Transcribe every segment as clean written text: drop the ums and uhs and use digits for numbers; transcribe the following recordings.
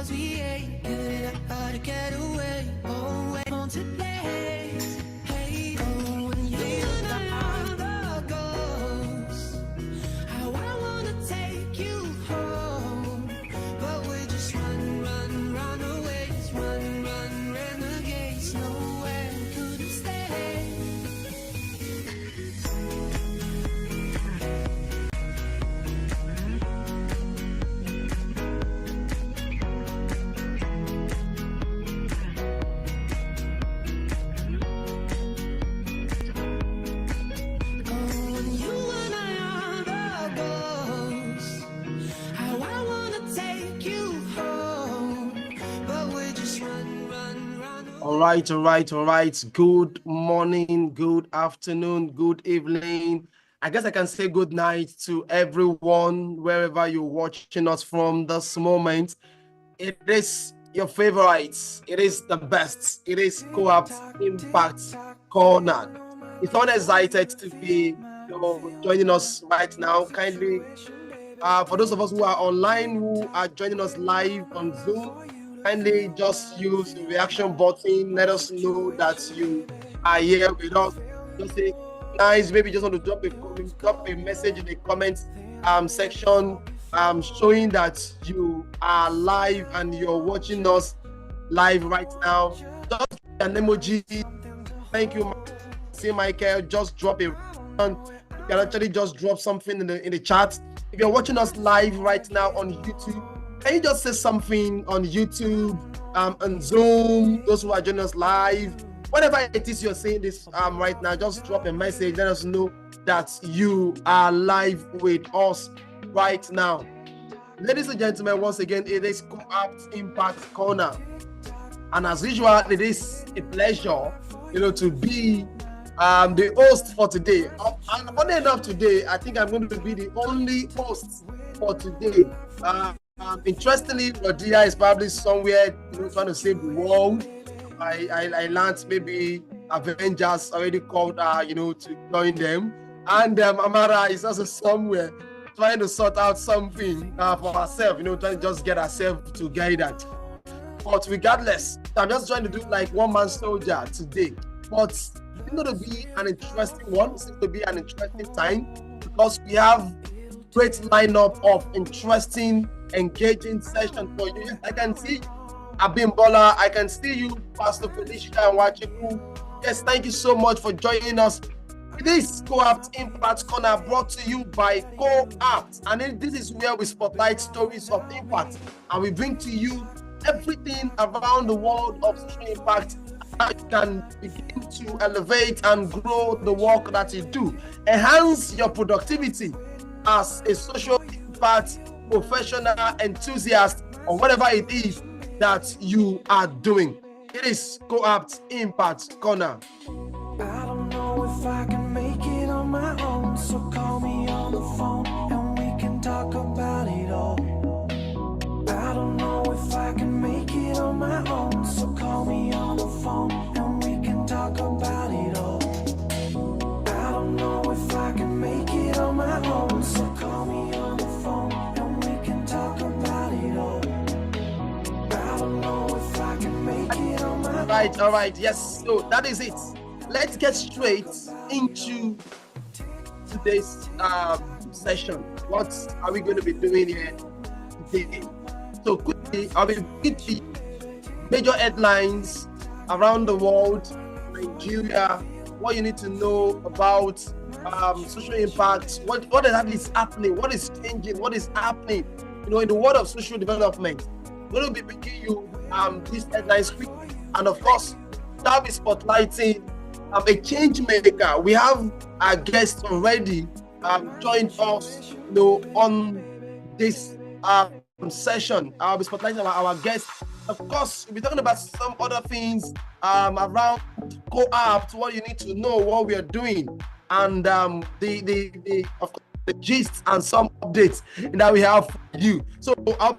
cause we ain't good how to get away. Oh, wait on today. Hey, oh, when you and I are the ghosts, how I wanna take you home, but we just run away, run, renegades, nowhere couldn't stay. All right. Good morning, good afternoon, good evening. I guess I can say good night to everyone, wherever you're watching us from this moment. It is your favorites. It is the best. It is Coappt Impact Corner. It's so excited to be joining us right now. Kindly, for those of us who are online, who are joining us live on Zoom, kindly just use the reaction button. Let us know that you are here with us. Just say nice. Maybe just want to drop a message in the comments section, showing that you are live and you're watching us live right now. Just an emoji. Thank you, see Michael. Just drop a. You can actually just drop something in the chat. If you're watching us live right now on YouTube, can you just say something on YouTube, on Zoom, those who are joining us live, whatever it is you're saying this right now, just drop a message. Let us know that you are live with us right now. Ladies and gentlemen, once again, it is Coappt Impact Corner. And as usual, it is a pleasure, to be the host for today. And funny enough, today, I think I'm going to be the only host for today. Interestingly, Rodia is probably somewhere, trying to save the world. I learned maybe Avengers already called to join them. And Amara is also somewhere trying to sort out something for herself, trying to just get herself together. But regardless, I'm just trying to do like one man soldier today. But it's going to be an interesting one. It's going to be an interesting time because we have great lineup of interesting, engaging session for you. Yes, I can see Abimbola. I can see you, Pastor Felicia and Wachiku. Yes, thank you so much for joining us. This Coappt Impact Corner brought to you by Coappt, and this is where we spotlight stories of impact, and we bring to you everything around the world of social impact. How you can begin to elevate and grow the work that you do, enhance your productivity as a social impact professional enthusiast, or whatever it is that you are doing. It is Coappt Impact Corner. I don't know if I can make it on my own, so call me on the phone and we can talk about it all. I don't know if I can make it on my own, so call me on the phone and we can talk about it all. I don't know if I can make it on my own, so call me on the phone and we can talk about it all. I don't know if I can make it on my own. All right, yes, so that is it. Let's get straight into today's session. What are we going to be doing here today? So quickly, I'll be with the major headlines around the world, Nigeria, what you need to know about social impact, what exactly is happening, what is changing, what is happening, in the world of social development. We're going to be bringing you these headlines quickly, and of course, I'll be spotlighting a change maker. We have our guests already joined us, on this session. I'll be spotlighting our guests. Of course, we'll be talking about some other things around Coappt, what you need to know, what we are doing, and the of course the gist and some updates that we have for you. So I'll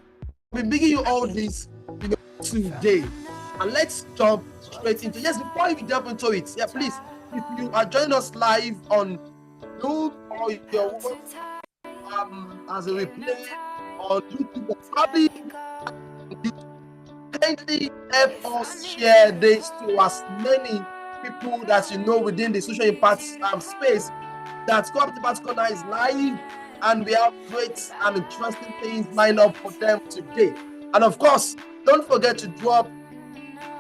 be bringing you all this today. And let's jump straight into before we jump into it, please, if you are joining us live on Zoom or your as a replay on YouTube, or probably kindly help us share this to as many people that you know within the social impact space. That Coappt Corner is live, and we have great and interesting things lined up for them today. And of course, don't forget to drop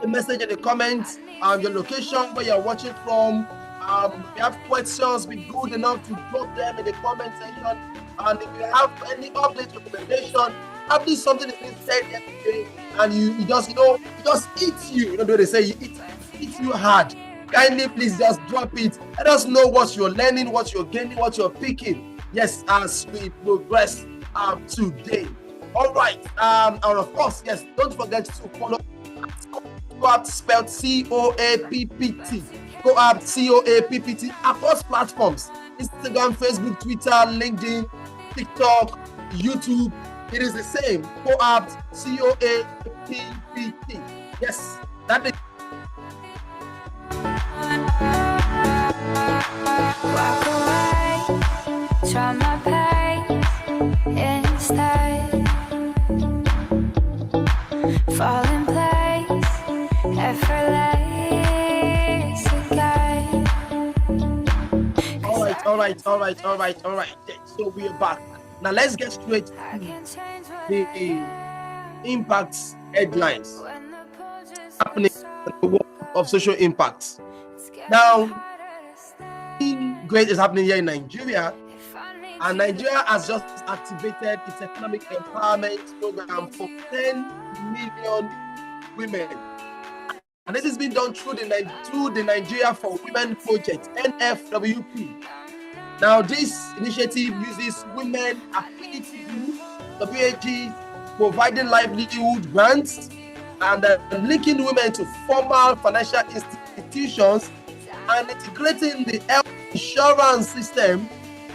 a message in the comments, your location, where you're watching from. If you have questions, be good enough to drop them in the comment section. And if you have any update recommendation, at least something is being said yesterday, and you just it just eats you. You know what they say, it eats you hard. Kindly, please just drop it. Let us know what you're learning, what you're gaining, what you're picking. Yes, as we progress today. All right. And of course, yes, don't forget to follow Coappt, spelled C-O-A-P-P-T. Coappt, C-O-A-P-P-T, across platforms: Instagram, Facebook, Twitter, LinkedIn, TikTok, YouTube. It is the same. Coappt, C-O-A-P-P-T. Yes, that is. Walk away, try my pain instead. Fall in place, effortless again. All right. So we are back. Now let's get straight to the impacts headlines happening in the world of social impacts. Now, great is happening here in Nigeria, and Nigeria has just activated its economic empowerment program for 10 million women. And this has been done through the Nigeria for Women Project, NFWP. Now, this initiative uses women affinity groups, WAGs, providing livelihood grants, and linking women to formal financial institutions, and integrating the health insurance system,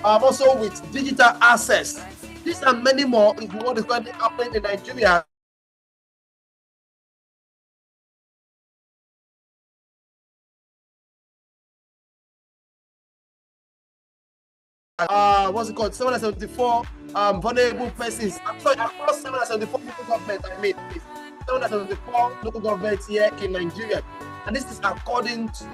also with digital access. These and many more is what is currently happening in Nigeria. What's it called? 774 vulnerable persons. I'm sorry, across 774 local governments. 774 local governments here in Nigeria, and this is according to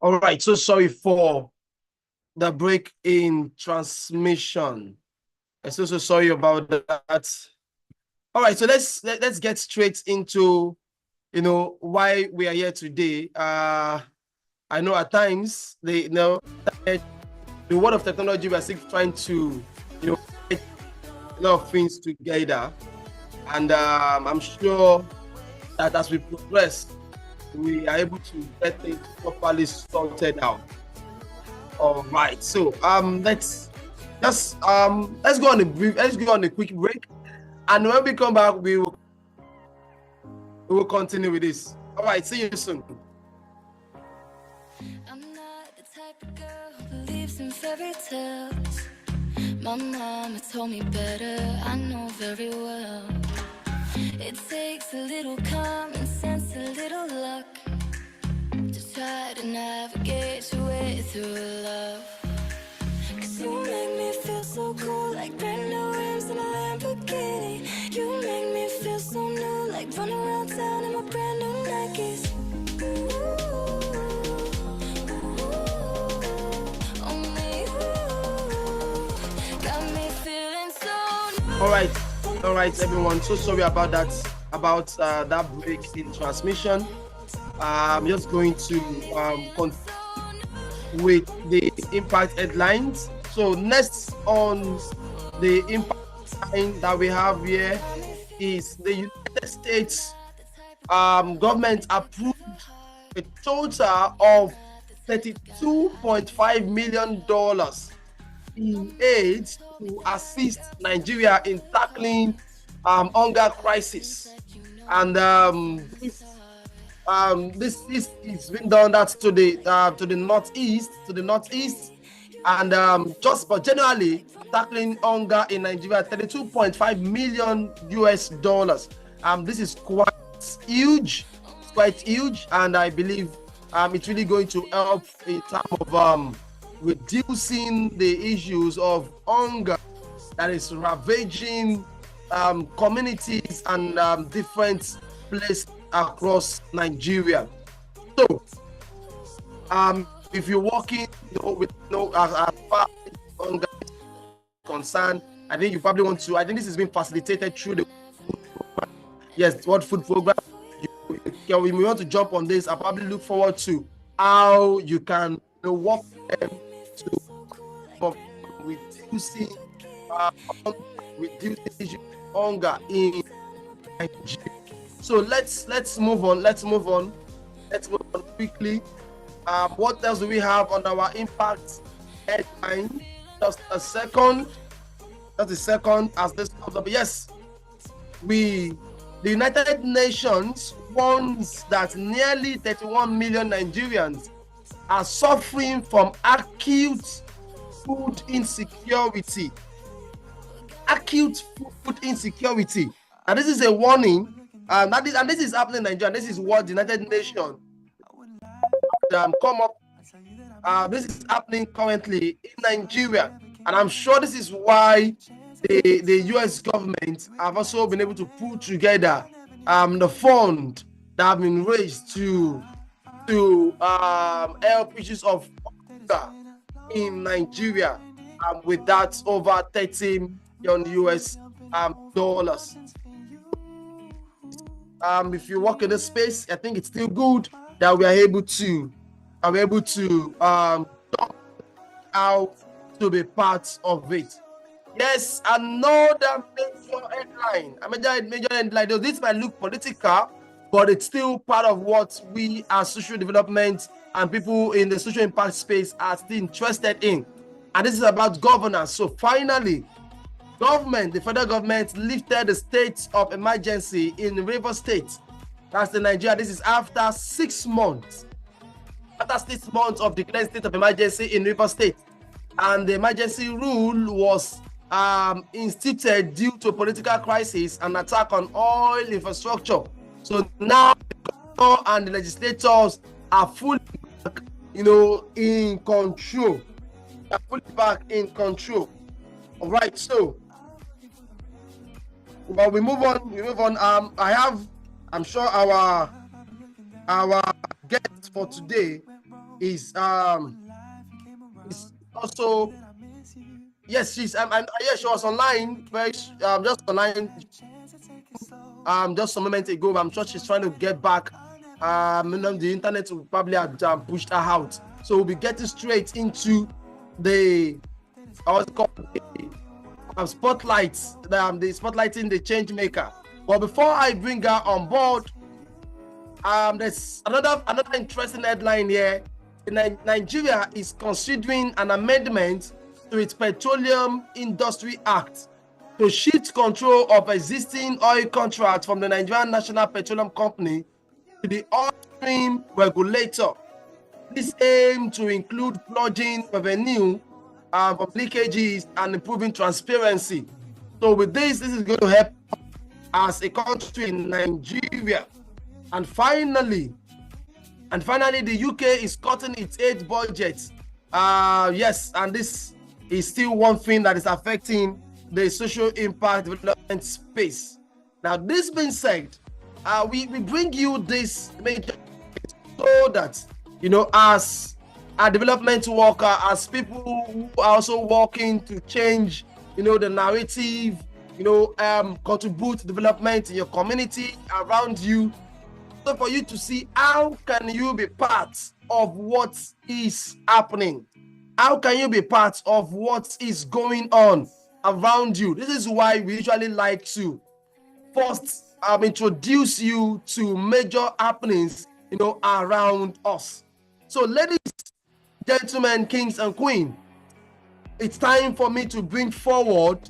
all right. So sorry for the break in transmission. I'm so sorry about that. All right, so let's get straight into why we are here today. I know at times the world of technology, we are still trying to get a lot of things together, and I'm sure that as we progress, we are able to get things properly sorted out. All right, so let's go on a quick break, and when we come back, we will continue with this. All right, see you soon. I'm not the type of girl who believes in fairy tales. My mama told me better, I know very well. It takes a little common sense, a little luck to try to navigate your way through love. 'Cause you make me feel so cool, like brand new rims in a Lamborghini. You make me feel so new, like running around town in my brand new Nikes. Only you got me feeling so new. All right, everyone. So sorry about that. That break in transmission. I'm just going to continue with the impact headlines. So next on the impact line that we have here is the United States government approved a total of $32.5 million in aid to assist Nigeria in tackling hunger crisis, and this is been done that's to the northeast, and but generally tackling hunger in Nigeria, $32.5 million. This is quite huge. It's quite huge, and I believe it's really going to help in terms of reducing the issues of hunger that is ravaging communities and different places across Nigeria. So, if you're working with as far as hunger is concerned, I think you probably want to. I think this has been facilitated through the World Food Program. We want to jump on this. I probably look forward to how you can work with them to reducing hunger in Nigeria. So let's move on quickly. What else do we have on our impact headline? Just a second as this comes up. Yes, the United Nations warns that nearly 31 million Nigerians are suffering from acute food insecurity. And this is a warning. And this is happening in Nigeria. This is what the United Nations come up. This is happening currently in Nigeria, and I'm sure this is why the U.S. government have also been able to put together the fund that have been raised to help issues of hunger in Nigeria, with that over $30 million US dollars. If you work in this space, I think it's still good that we are able to out to be part of it. Yes, another major headline. This might look political, but it's still part of what we as social development and people in the social impact space are still interested in. And this is about governance. So finally, the federal government lifted the state of emergency in Rivers State. That's in Nigeria. This is after 6 months. After 6 months of declaring state of emergency in Rivers State. And the emergency rule was instituted due to a political crisis and attack on oil infrastructure. So now the governor and the legislators are fully back, in control. All right, so we move on. I'm sure our guest for today is also Yes, yeah, she was online, just online, just a moment ago. I'm sure she's trying to get back. The internet will probably have pushed her out. So we'll be getting straight into the spotlights, the spotlighting the change maker. But before I bring her on board, there's another interesting headline here. Nigeria is considering an amendment to its Petroleum Industry Act to shift control of existing oil contracts from the Nigerian National Petroleum Company to the oil stream regulator. This aims to include purging revenue from leakages and improving transparency. So with this is going to help as a country in Nigeria. And finally, the UK is cutting its aid budget. Yes, and this is still one thing that is affecting the social impact development space. Now, this being said, we bring you this major so that, as a development worker, as people who are also working to change, the narrative, contribute to development in your community around you. So for you to see how can you be part of what is happening? How can you be part of what is going on around you? This is why we usually like to first introduce you to major happenings, around us. So ladies, gentlemen, kings and queens, it's time for me to bring forward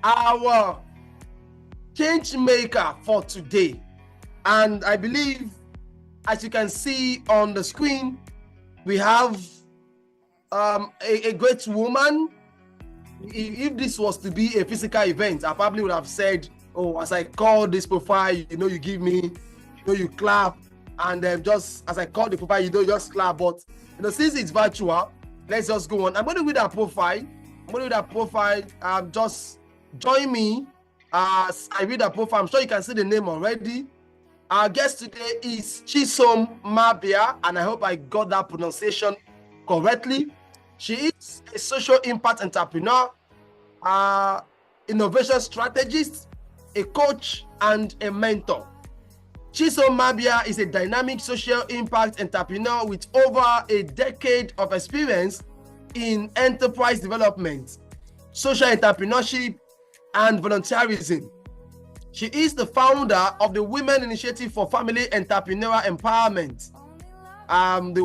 our change maker for today. And I believe, as you can see on the screen, we have a great woman. If this was to be a physical event, I probably would have said, oh, as I call this profile, you give me, you clap, and then just as I call the profile, you just clap. But since it's virtual, let's just go on. I'm going to read that profile. Just join me as I read that profile. I'm sure you can see the name already. Our guest today is Chisom Mabia, and I hope I got that pronunciation correctly. She is a social impact entrepreneur, innovation strategist, a coach, and a mentor. Chisom Mabia is a dynamic social impact entrepreneur with over a decade of experience in enterprise development, social entrepreneurship, and volunteerism. She is the founder of the Women Initiative for Family Entrepreneurial Empowerment, the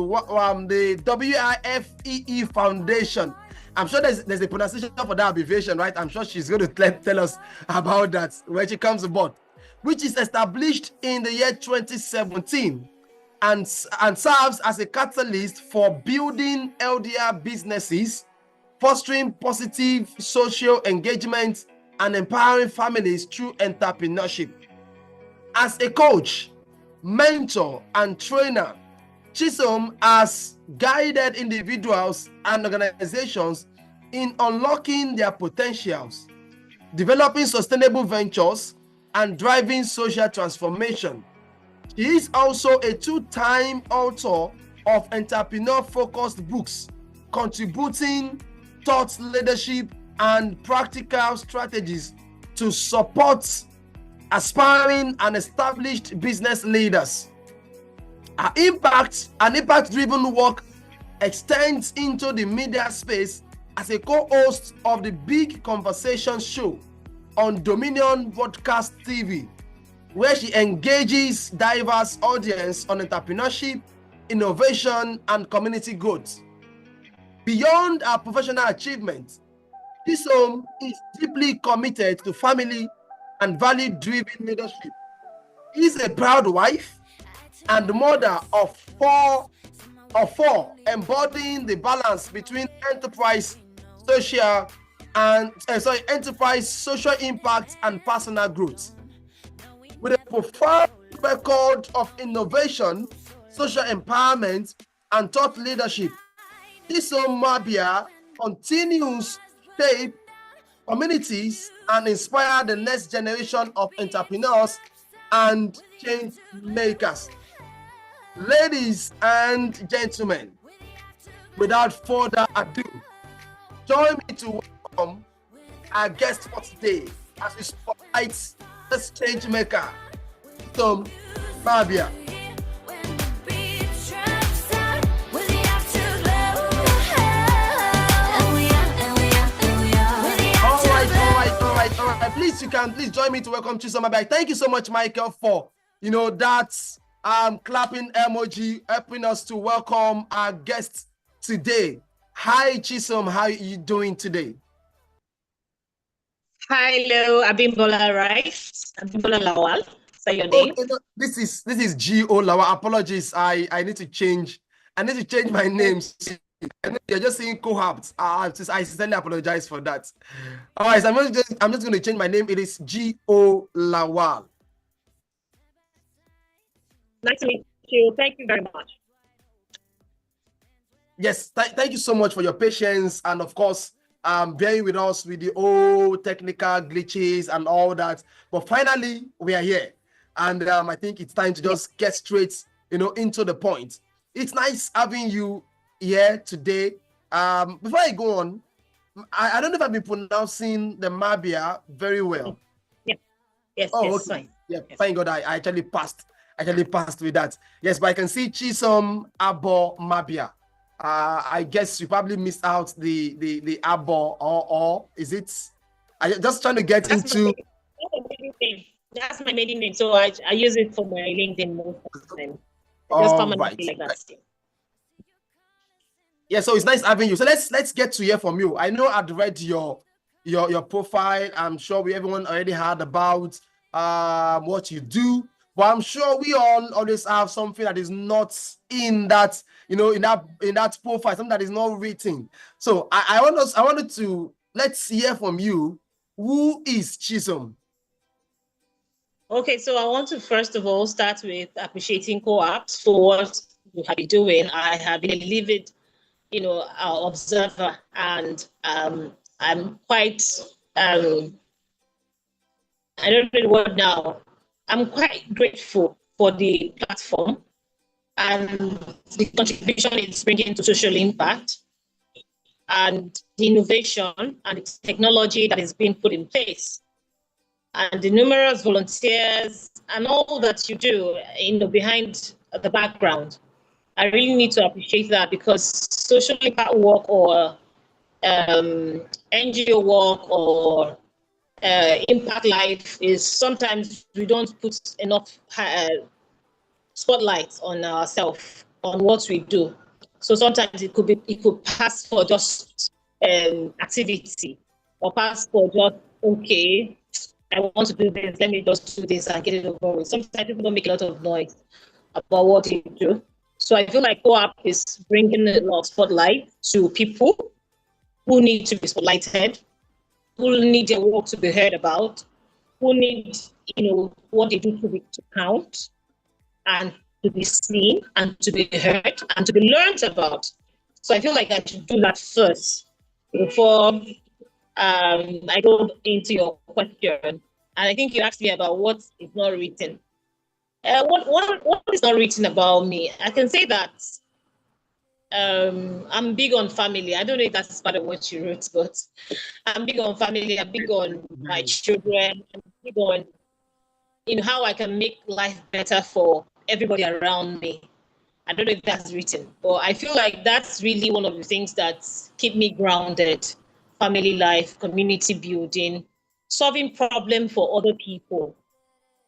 WIFEE Foundation. I'm sure there's a pronunciation for that abbreviation, right? I'm sure she's going to tell us about that when she comes aboard, which is established in the year 2017 and serves as a catalyst for building LDR businesses, fostering positive social engagement, and empowering families through entrepreneurship. As a coach, mentor, and trainer, Chisom has guided individuals and organizations in unlocking their potentials, developing sustainable ventures, and driving social transformation. She is also a two-time author of entrepreneur-focused books, contributing thought leadership and practical strategies to support aspiring and established business leaders. Her impact-driven work extends into the media space as a co-host of the Big Conversation show on Dominion Broadcast TV, where she engages diverse audience on entrepreneurship, innovation, and community growth. Beyond her professional achievements, Chisom is deeply committed to family and value-driven leadership. She is a proud wife and mother of four, embodying the balance between enterprise, social impact, and personal growth. With a profound record of innovation, social empowerment, and thought leadership, Chisom Mabia continues shape communities and inspire the next generation of entrepreneurs and change makers. Ladies and gentlemen, without further ado, join me to welcome our guest for today as we spotlight this change maker, Chisom Mabia. All right. Please join me to welcome Chisom Mabia. Thank you so much, Michael, for that clapping emoji, helping us to welcome our guest today. Hi, Chisom. How are you doing today? Hello, Abimbola Rice. Abimbola Lawal. Say your name. Okay, no, this is G.O. Lawal. Apologies. I need to change my name. I know you're just saying Coappt. I sincerely apologize for that. All right, so I'm just going to change my name. It is G.O. Lawal. Nice to meet you. Thank you very much. Yes, thank you so much for your patience and, of course, bearing with us with the old technical glitches and all that. But finally, we are here, and I think it's time to just get straight, into the point. It's nice having you here today. Before I go on, I don't know if I've been pronouncing the Mabia very well. Yeah. Yes. Oh, yes, okay. fine. Yeah, yes. Thank God I actually passed. With that. Yes, but I can see Chisom Abo Mabia. I guess you probably missed out the Abo or is it? I just trying to get into. That's my maiden name. So I use it for my LinkedIn most of the time. All right. Like that. Yeah, so it's nice having you. So let's get to hear from you. I know I'd read your profile. I'm sure everyone already heard about what you do. But I'm sure we all always have something that is not in that, in that profile, something that is not written. So I wanted to let's hear from you. Who is Chisom? Okay, so I want to first of all start with appreciating Coappt for what you have been doing. I have been a livid, observer, and I'm quite I don't know the word now. I'm quite grateful for the platform and the contribution it's bringing to social impact and the innovation and the technology that is being put in place and the numerous volunteers and all that you do, behind the background. I really need to appreciate that because social impact work or NGO work or impact life is sometimes we don't put enough spotlight on ourselves, on what we do. So sometimes it could pass for just activity or pass for just, okay, I want to do this, let me just do this and get it over with. Sometimes people don't make a lot of noise about what they do. So I feel like Coappt is bringing a lot of spotlight to people who need to be spotlighted, who need their work to be heard about, who need, what they do to count and to be seen and to be heard and to be learned about. So I feel like I should do that first before I go into your question. And I think you asked me about what is not written. What is not written about me? I can say that I'm big on family. I don't know if that's part of what you wrote, but I'm big on family. I'm big on my children. I'm big on how I can make life better for everybody around me. I don't know if that's written, but I feel like that's really one of the things that keep me grounded. Family life, community building, solving problems for other people.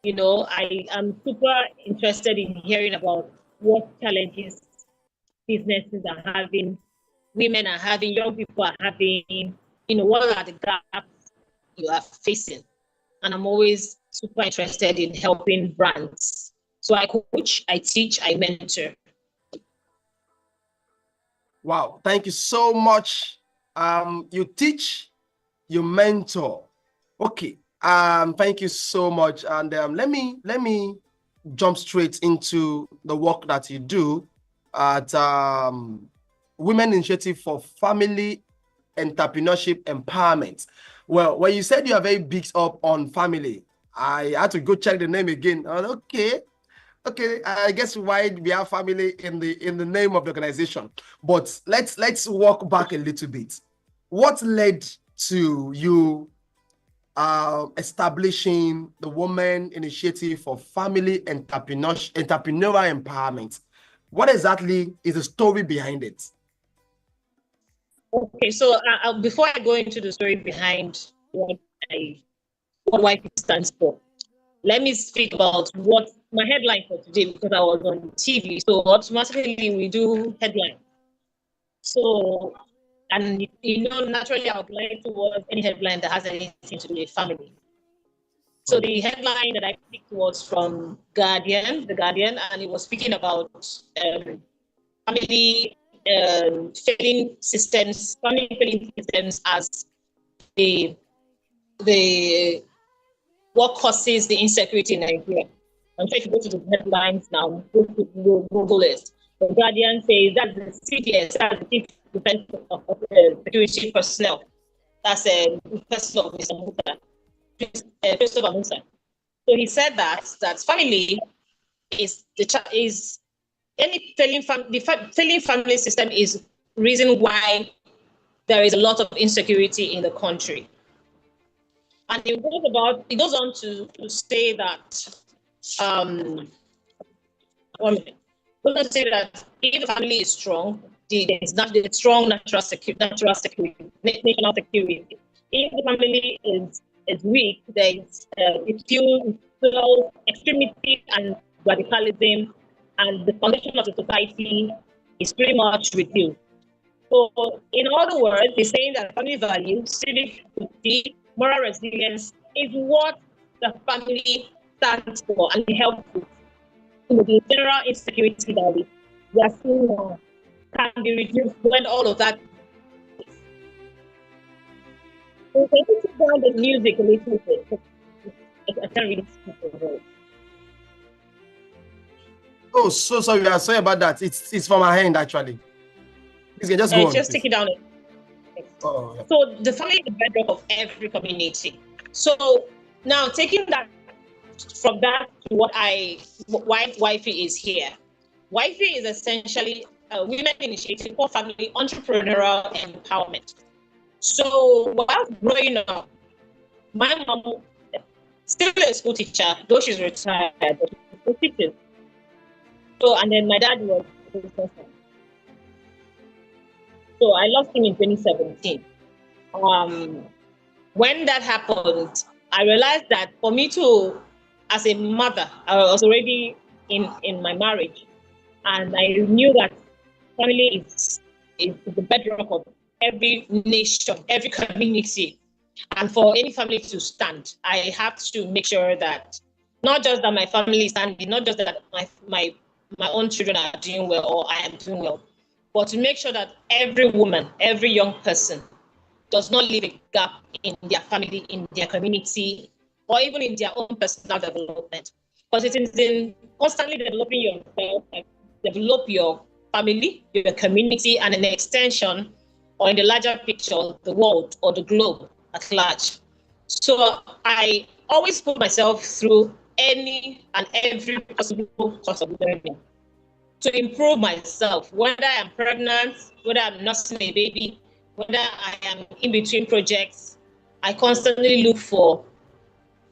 I am super interested in hearing about what challenges businesses are having, women are having, young people are having, what are the gaps you are facing? And I'm always super interested in helping brands. So I coach, I teach, I mentor. Wow, thank you so much. You teach, you mentor. Okay. Thank you so much. And let me jump straight into the work that you do at Women Initiative for Family Entrepreneurship Empowerment. Well, when you said you are very big up on family, I had to go check the name again. Okay, I guess why we have family in the name of the organization. But let's walk back a little bit. what led to you establishing the Women Initiative for Family Entrepreneurial Empowerment? What exactly is the story behind it? Okay, so before I go into the story behind what YP stands for, let me speak about what my headline for today, because I was on TV. So automatically we do headline. So, and naturally I would like towards any headline that has anything to do with family. So the headline that I picked was from The Guardian, and it was speaking about family family failing systems as the what causes the insecurity in Nigeria. I'm sure if you go to the headlines now, Google it. The Guardian says that's the CDS, that's the Chief Defense of Security Personnel. That's a person of Mr. Musa, Christopher Musa. So he said that family is any failing family system is reason why there is a lot of insecurity in the country. And it goes on to say that one minute. It goes on to say that if the family is strong, there's not the strong national security. If the family is weak, there's it fuels extremity and radicalism, and the foundation of the society is pretty much reduced. So, in other words, he's saying that family values, civic duty, moral resilience is what the family stands for and helps with. The general insecurity that we are seeing now can be reduced when all of that. So, can you take down the music a little bit? I can't really speak the word. Oh, so sorry. I'm sorry about that. It's from my hand, actually. You can just go on. Just take it down. Oh, yeah. So the family is the bedrock of every community. So now taking that from that to why Wifey is here. Wifey is essentially a women initiative for family entrepreneurial empowerment. So while growing up, my mom, still a school teacher, though she's retired, but she's a teacher. So, and then my dad was a businessman. So I lost him in 2017. When that happened, I realized that for me to, as a mother, I was already in my marriage, and I knew that family is the bedrock of every nation, every community. And for any family to stand, I have to make sure that not just that my family is standing, not just that my own children are doing well or I am doing well, but to make sure that every woman, every young person does not leave a gap in their family, in their community, or even in their own personal development. Because it is in constantly developing yourself, develop your family, your community, and an extension, or in the larger picture, the world or the globe at large. So I always put myself through any and every possible course of learning to improve myself, whether I'm pregnant, whether I'm nursing a baby, whether I am in between projects. I constantly look for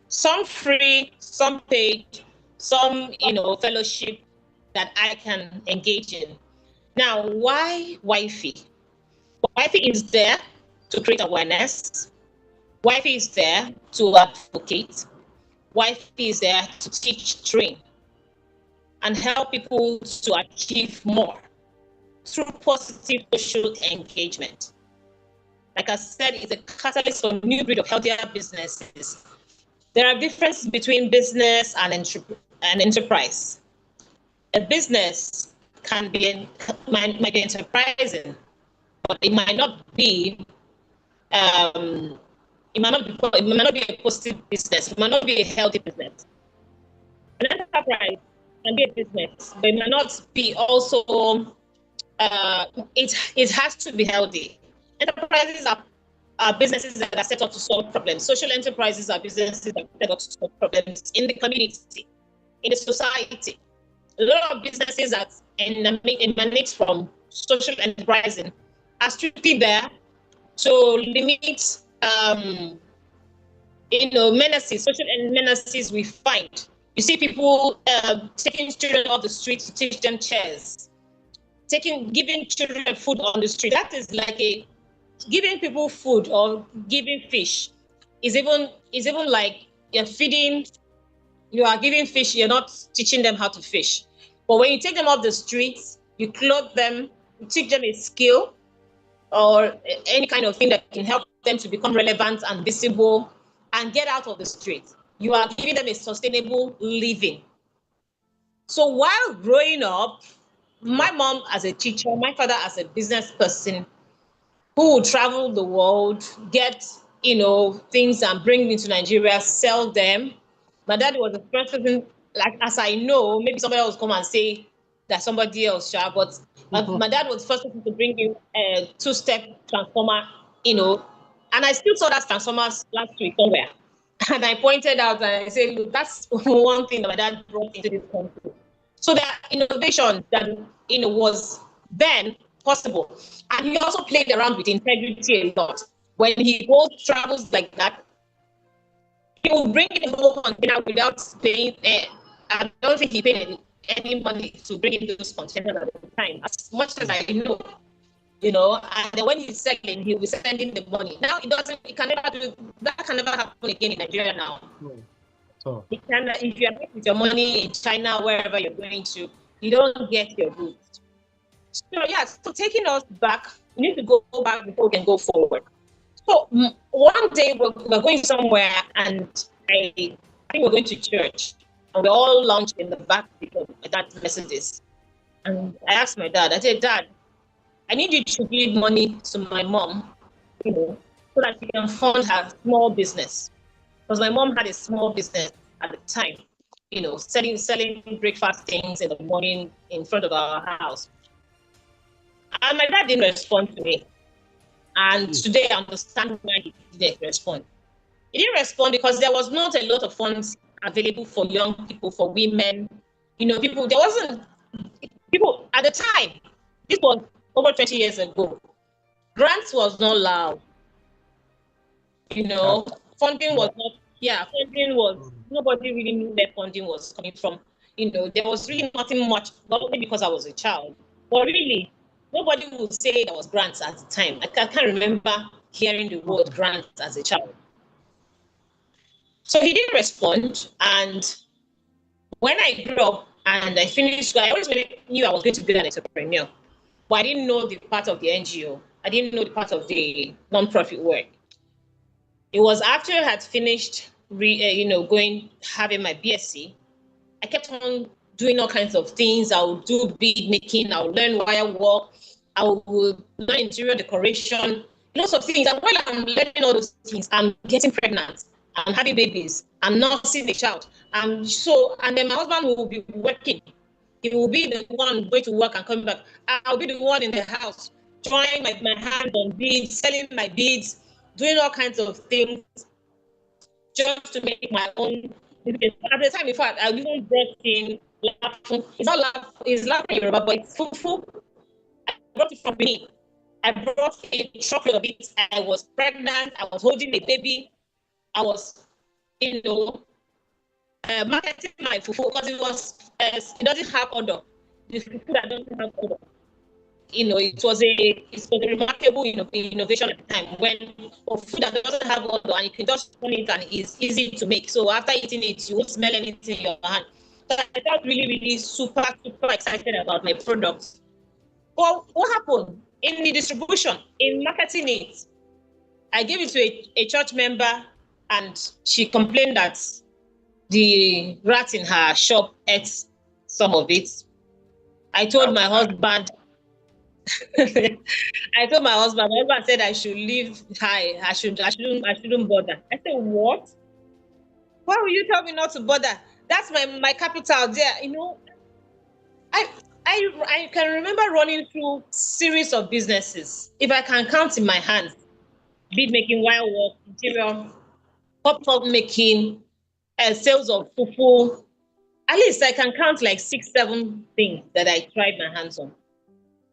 some free, some paid, some fellowship that I can engage in. Now, why Wifey? Wifey is there to create awareness. Wifey is there to advocate. Wifey is there to teach, train, and help people to achieve more through positive social engagement. Like I said, it's a catalyst for a new breed of healthier businesses. There are differences between business and enterprise. A business might be enterprising, but it might not be. It might not be a positive business. It might not be a healthy business. An enterprise can be a business, but it might not be also. It has to be healthy. Enterprises are businesses that are set up to solve problems. Social enterprises are businesses that are set up to solve problems in the community, in the society. A lot of businesses that emanate from social enterprising are strictly there to limit menaces, social menaces we find. You see people taking children off the street to teach them chairs, giving children food on the street. That is like giving people food or giving fish is even like you are giving fish, you're not teaching them how to fish. But when you take them off the streets, you clothe them, you teach them a skill or any kind of thing that can help them to become relevant and visible and get out of the street. You are giving them a sustainable living. So while growing up, my mom as a teacher, my father as a business person who would travel the world, get things and bring them to Nigeria, sell them. My dad was the first person, like as I know, maybe somebody else come and say that somebody else, but my dad was the first person to bring in a two-step transformer, and I still saw that transformer last week somewhere. And I pointed out and I said, look, that's one thing that my dad brought into this country. So there are innovations that was then possible. And he also played around with integrity a lot. When he goes travels like that, he will bring in the whole container without paying. I don't think he paid any money to bring in those containers at the time, as much as I know. And then when he's selling, he'll be sending the money. Now it can never happen again in Nigeria now. So If you are with your money in China, wherever you're going to, you don't get your goods. So taking us back, we need to go back before we can go forward. So one day we're going somewhere, and I think we're going to church, and we're all lounged in the back because my dad Mercedes. And I asked my dad, I said, Dad, I need you to give money to my mom, so that she can fund her small business. Because my mom had a small business at the time, selling breakfast things in the morning in front of our house. And my dad didn't respond to me. And today I understand why he didn't respond. He didn't respond because there was not a lot of funds available for young people, for women. There wasn't people at the time. This was over 20 years ago. Grants was not allowed. Funding was not, funding was, nobody really knew where funding was coming from. There was really nothing much, not only because I was a child, but really, nobody would say there was grants at the time. I can't remember hearing the word grants as a child. So he didn't respond. And when I grew up and I finished school, I always knew I was going to be an entrepreneur. But I didn't know the part of the NGO. I didn't know the part of the non-profit work. It was after I had finished, having my BSc, I kept on doing all kinds of things. I would do bead making. I would learn wire work. I would learn interior decoration, lots of things. And while I'm learning all those things, I'm getting pregnant. I'm having babies. I'm nursing the child. And then my husband will be working. He will be the one going to work and coming back. I'll be the one in the house trying my hand on beads, selling my beads, doing all kinds of things just to make my own. At the time, in fact, I even brought in laughing. It's not laugh, it's laughing, but it's fufu. I brought it from me. I brought a chocolate of it. I was pregnant. I was holding a baby. I was, marketing my fufu because it doesn't have odor. The fufu that doesn't have odor. It was a remarkable innovation at the time when food that doesn't have odor and you can just turn it and it's easy to make. So after eating it, you won't smell anything in your hand. So I got really, really super, super excited about my products. Well, what happened in the distribution, in marketing it? I gave it to a church member, and she complained that the rat in her shop ate some of it. I told my husband. I told my husband. My husband said I should leave high. I shouldn't bother. I said, what? Why will you tell me not to bother? That's my capital there. I can remember running through series of businesses. If I can count in my hands, bead making, wire work, interior, pop making, sales of fufu. At least I can count like 6, 7 things that I tried my hands on.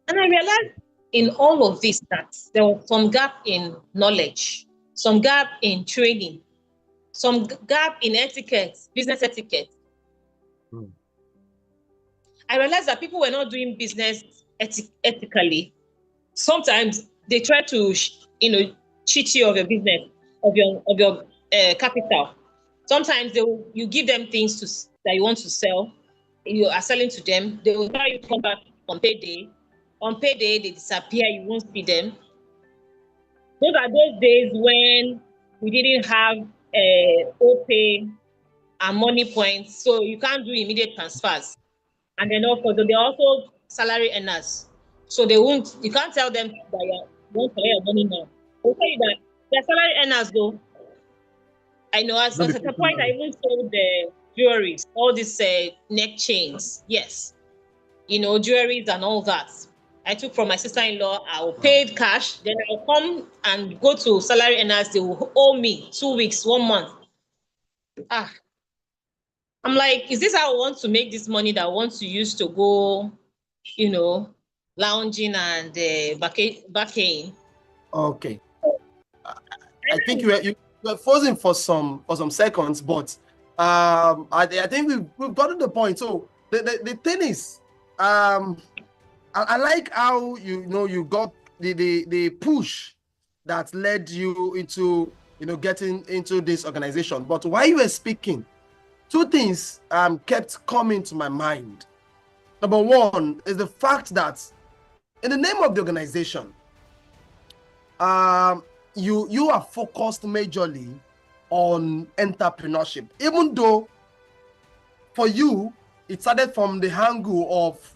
And I realized in all of this that there was some gap in knowledge, some gap in training, some gap in etiquette, business etiquette. I realized that people were not doing business ethically. Sometimes they try to, cheat you of your business, of your capital. Sometimes you give them things that you want to sell. You are selling to them. They will tell you to come back on payday. On payday, they disappear. You won't see them. Those are those days when we didn't have OPay and money points, so you can't do immediate transfers. And then also they're also salary earners, so they won't. You can't tell them that you won't collect your money now. They'll tell you that they're salary earners, though. I know. At the point, I even sold the jewelries, all these neck chains. Yes, jewelries and all that. I took from my sister-in-law. I paid cash. Then I'll come and go to salary earners. They will owe me 2 weeks, 1 month. I'm like, is this how I want to make this money that I want to use to go, lounging and backing? Okay. I think you were frozen for some seconds, but I think we've gotten the point. So the thing is, I like how you got the push that led you into getting into this organization. But while you were speaking, two things kept coming to my mind. Number one is the fact that in the name of the organization, you are focused majorly on entrepreneurship, even though for you it started from the angle of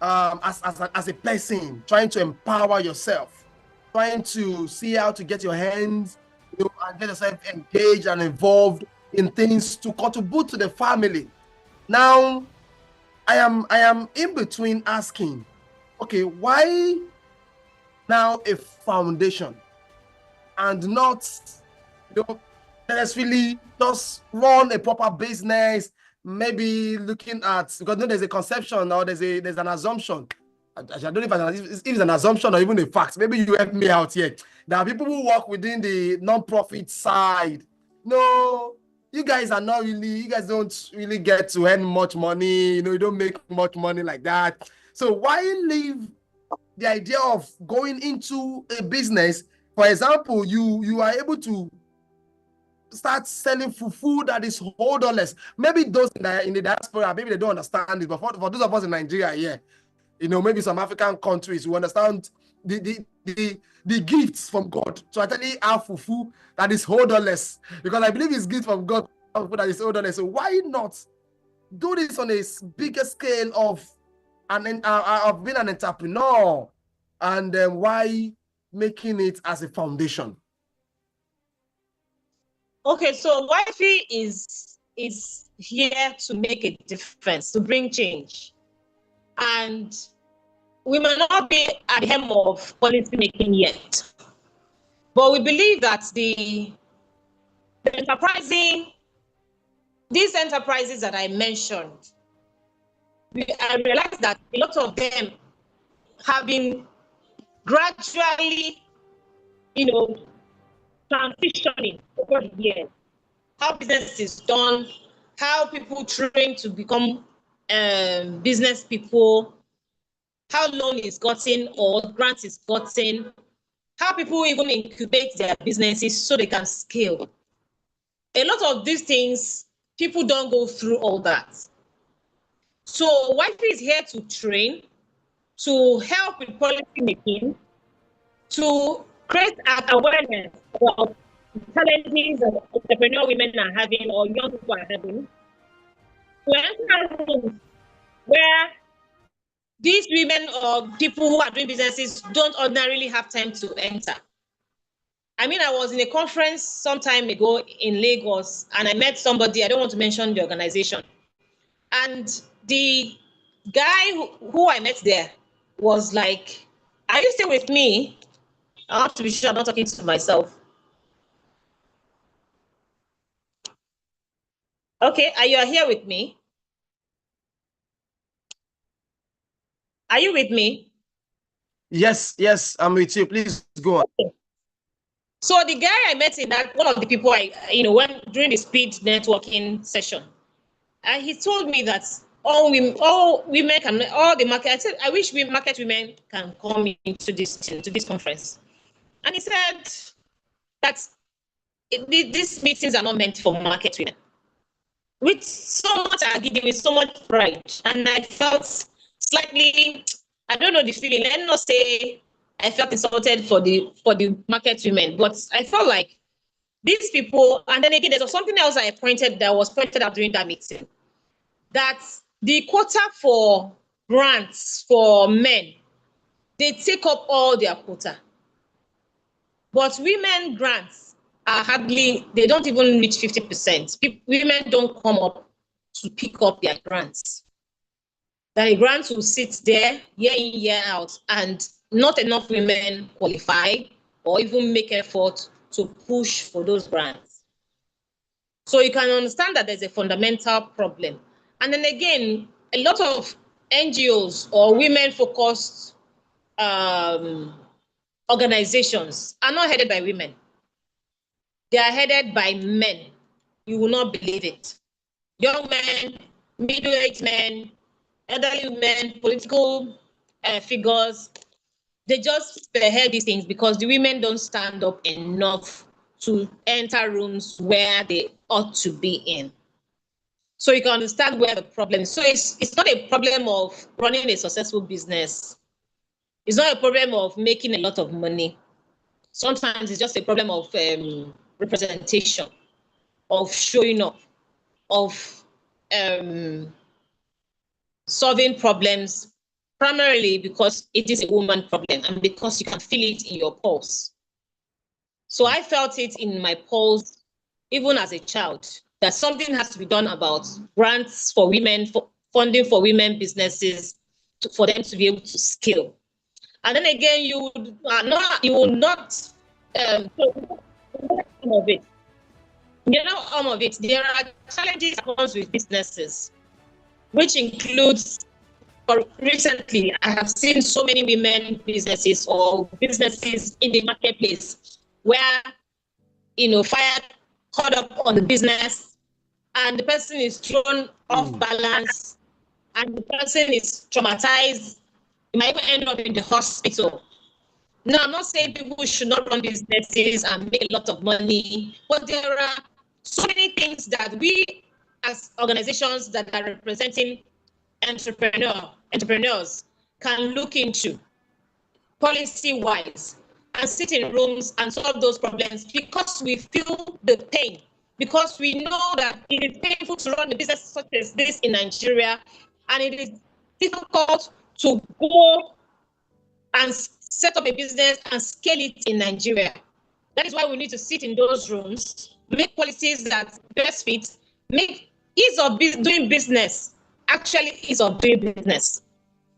as a person trying to empower yourself, trying to see how to get your hands, and get yourself engaged and involved in things to contribute to the family. Now, I am in between asking, okay, why now a foundation and not necessarily just run a proper business? Maybe looking at, because there's a conception or there's an assumption. I don't know if it's an assumption or even a fact. Maybe you help me out here. There are people who work within the non-profit side. No, you guys don't really get to earn much money. You don't make much money like that. So why leave the idea of going into a business? For example, you are able to start selling food that is $100. Maybe those in the diaspora, maybe they don't understand it, but for those of us in Nigeria, yeah, maybe some African countries who understand the gifts from God. So I tell you, have fufu that is $100, because I believe it's gift from God that is $100. So why not do this on a bigger scale of being an entrepreneur, and why making it as a foundation? Okay, so YFE is here to make a difference, to bring change. And we may not be at the helm of policy making yet, but we believe that these enterprises that I mentioned, I realized that a lot of them have been gradually, transitioning over the years. How business is done, how people train to become business people, how loan is gotten or grant is gotten, how people even incubate their businesses so they can scale. A lot of these things, people don't go through all that. So YP is here to train, to help with policy making, to create an awareness about challenges that entrepreneur women are having or young people are having, to enter rooms where these women or people who are doing businesses don't ordinarily have time to enter. I mean, I was in a conference some time ago in Lagos, and I met somebody, I don't want to mention the organization, and the guy who I met there was like, are you still with me? I have to be sure I'm not talking to myself. Okay, are you here with me? Are you with me? Yes, I'm with you. Please go on. So the guy I met in that, one of the people when during the speed networking session, and he told me that all women can, all the market. I said, I wish we market women can come into this conference. And he said that these meetings are not meant for market women. With so much agility, with so much pride, and I felt slightly, I don't know the feeling. Let me not say I felt insulted for the market women, but I felt like these people. And then again, there was something else that was pointed out during that meeting, that the quota for grants for men, they take up all their quota, but women grants are hardly, they don't even reach 50%. Women don't come up to pick up their grants. That the grants will sit there year in, year out, and not enough women qualify or even make effort to push for those grants. So you can understand that there's a fundamental problem. And then again, a lot of NGOs or women-focused organizations are not headed by women. They are headed by men. You will not believe it. Young men, middle-aged men, elderly men, political figures, they just spearhead these things because the women don't stand up enough to enter rooms where they ought to be in. So you can understand where the problem is. So it's not a problem of running a successful business. It's not a problem of making a lot of money. Sometimes it's just a problem of representation, of showing up, of solving problems, primarily because it is a woman problem and because you can feel it in your pulse. So I felt it in my pulse, even as a child, that something has to be done about grants for women, for funding for women businesses, for them to be able to scale. And then again, you will not of it. You know, some of it. There are challenges that comes with businesses, which includes, recently, I have seen so many women businesses or businesses in the marketplace where, fire caught up on the business and the person is thrown off balance and the person is traumatized. You might even end up in the hospital. No, I'm not saying people should not run businesses and make a lot of money, but there are so many things that we, as organizations that are representing entrepreneurs, can look into policy-wise and sit in rooms and solve those problems because we feel the pain, because we know that it is painful to run a business such as this in Nigeria, and it is difficult to go and set up a business and scale it in Nigeria. That is why we need to sit in those rooms, make policies that best fit, make ease of doing business actually ease of doing business.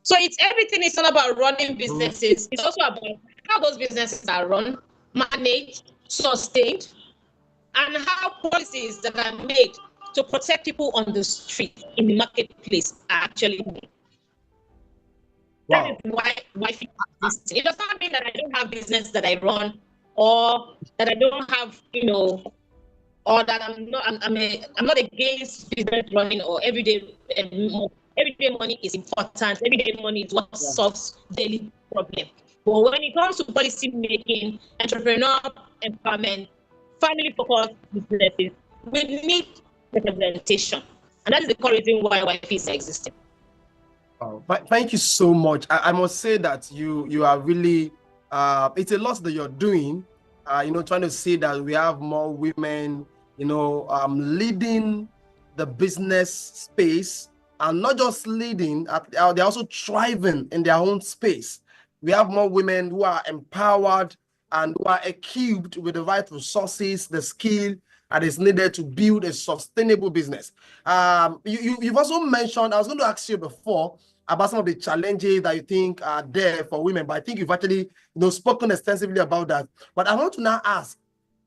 So it's everything is not about running businesses. It's also about how those businesses are run, managed, sustained, and how policies that are made to protect people on the street in the marketplace are actually made. Wow. That is why it does not mean that I don't have business that I run, or that I don't have, or that I'm not against business running or everyday money is important. Everyday money is what solves daily problem. But when it comes to policy making, entrepreneur empowerment, family focused businesses, we need representation, and that is the core reason why YP is existing. Oh, thank you so much. I must say that you are really it's a lot that you're doing. Trying to see that we have more women, leading the business space, and not just leading, they're also thriving in their own space. We have more women who are empowered and who are equipped with the right resources, the skill that is needed to build a sustainable business. You've also mentioned, I was going to ask you before about some of the challenges that you think are there for women, but I think you've actually spoken extensively about that. But I want to now ask,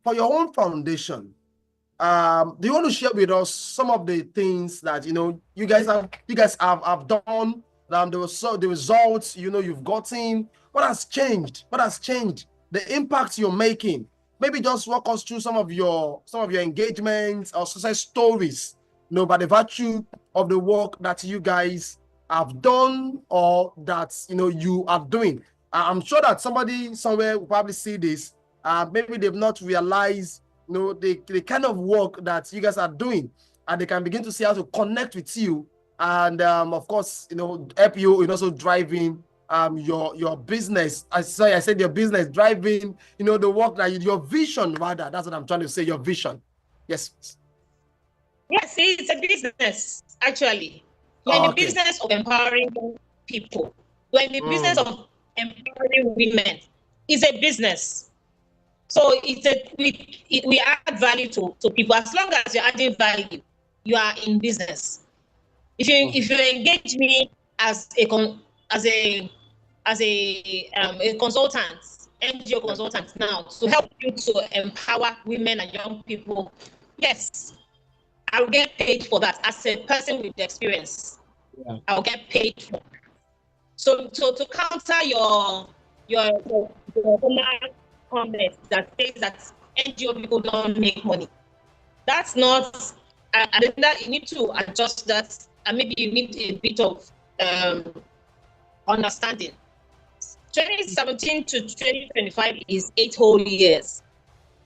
for your own foundation, do you want to share with us some of the things that you guys have done the results you've gotten. What has changed? What has changed? The impact you're making. Maybe just walk us through some of your engagements or success stories, by the virtue of the work that you guys have done or that you are doing. I'm sure that somebody somewhere will probably see this. Maybe they've not realized the kind of work that you guys are doing, and they can begin to see how to connect with you, and of course help you in also driving your business. I said your business driving the work that your vision, rather. That's what I'm trying to say. Your vision. Yes. Yes, it's a business, actually. We're in the business of empowering people. We're in the business of empowering women. It's a business. So we add value to people. As long as you're adding value, you are in business. If you engage me as a consultant, NGO consultant now, to help you to empower women and young people, yes, I'll get paid for that. As a person with experience, I'll get paid for that. So to counter your comment that says that NGO people don't make money, that's not. I think that you need to adjust that, and maybe you need a bit of understanding. 2017 to 2025 is 8 whole years.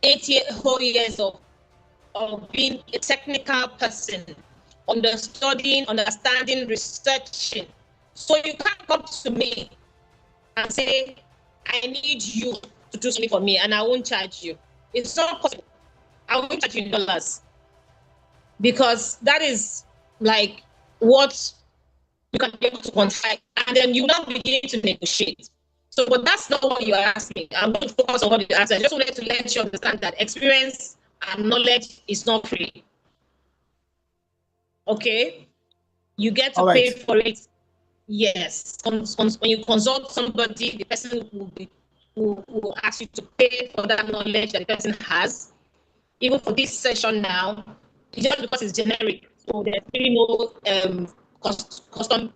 8 whole years of being a technical person, understanding, researching. So you can't come to me and say, I need you to do something for me and I won't charge you. It's not possible. I won't charge you in dollars, because that is like what you can be able to quantify, and then you now begin to negotiate. So, but that's not what you asked me. I'm going to focus on what you asked. I just wanted to let you understand that experience and knowledge is not free. Okay? You get to pay for it. Yes. When you consult somebody, the person will ask you to pay for that knowledge that the person has. Even for this session now, just because it's generic, so there's really no custom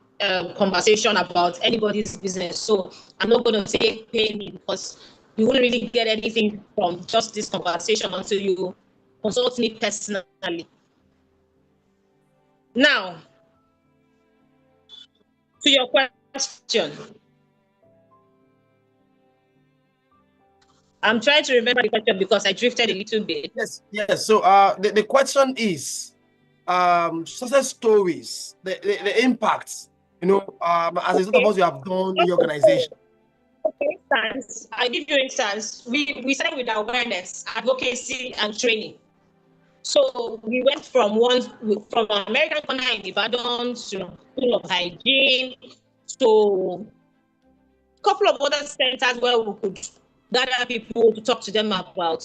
conversation about anybody's business. So I'm not going to say pay me, because you won't really get anything from just this conversation until you consult me personally. Now, to your question. I'm trying to remember the question because I drifted a little bit. Yes. So the question is success stories, the impacts, as a result of what you have done in your organization. Okay, instance, I give you instance. We started with awareness, advocacy, and training. So we went from American Corner in Ibadan to School of Hygiene to a couple of other centers where we could gather people to talk to them about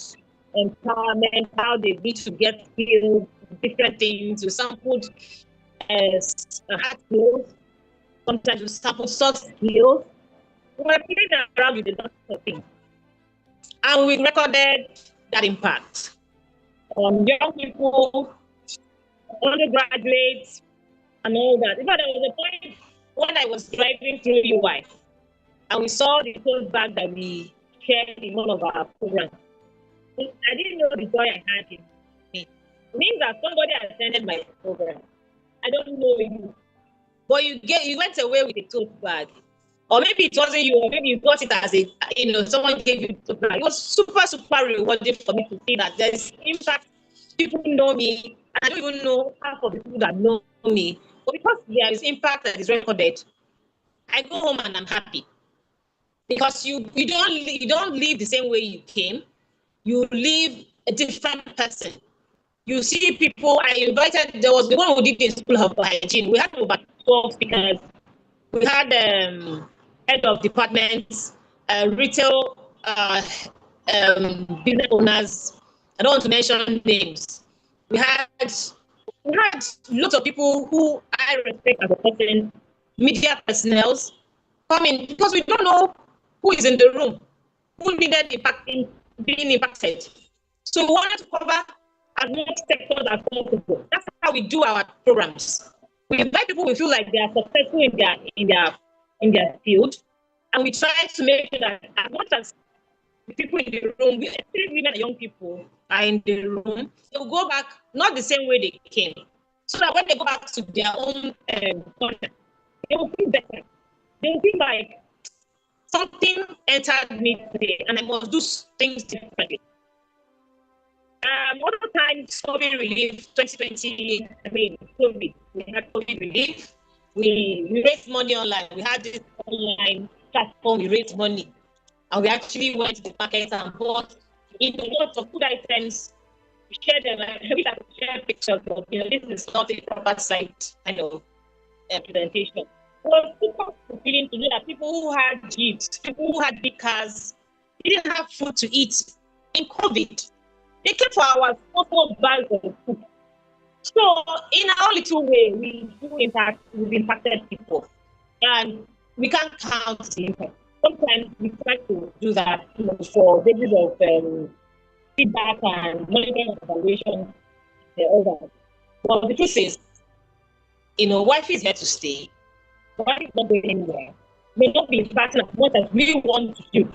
empowerment, how they need to get skills, different things. We sampled hard skills, sometimes we sampled soft skills. We were playing around with a lot of things. And we recorded that impact on young people, undergraduates, and all that. In fact, there was a point when I was driving through UI, and we saw the tote bag that we shared in one of our programs. I didn't know the joy I had in me. It means that somebody attended my program. I don't know you, but you went away with a tote bag. Or maybe it wasn't you, or maybe you got it as someone gave you a tote bag. It was super, super rewarding for me to see that there's impact. People know me, and I don't even know half of the people that know me. But because there is impact that is recorded, I go home and I'm happy. Because you don't live the same way you came. You live a different person. You see people. There was the one who did in School of Hygiene. We had about 12 speakers. We had head of departments, retail business owners. I don't want to mention names. We had lots of people who I respect as a person, media personnel, coming because we don't know who is in the room, who needed being impacted. So we wanted to cover as much sectors as possible. That's how we do our programs. We invite people we feel like they are successful in their field, and we try to make sure that as much as the people in the room, especially women and young people, are in the room, they will go back not the same way they came, so that when they go back to their own content, they will feel better. They will feel like something entered me today, and I must do things differently. Other times, COVID relief, 2020, COVID, we had COVID relief. We raised money online. We had this online platform, we raised money. And we actually went to the market and bought lots of food items. We shared them. I wish I could share pictures, but this is not a proper site kind of presentation. It was super fulfilling to know that people who had gifts, people who had big cars, didn't have food to eat in COVID. They came for our small bags of food. So in our little way, we've impacted people. And we can't count the impact. Sometimes we try to do that for basis of feedback and monitoring and evaluation, all that. But the truth is, Wi-Fi is here to stay. Wi-Fi is not going anywhere. May not be impacting as much as we want to do,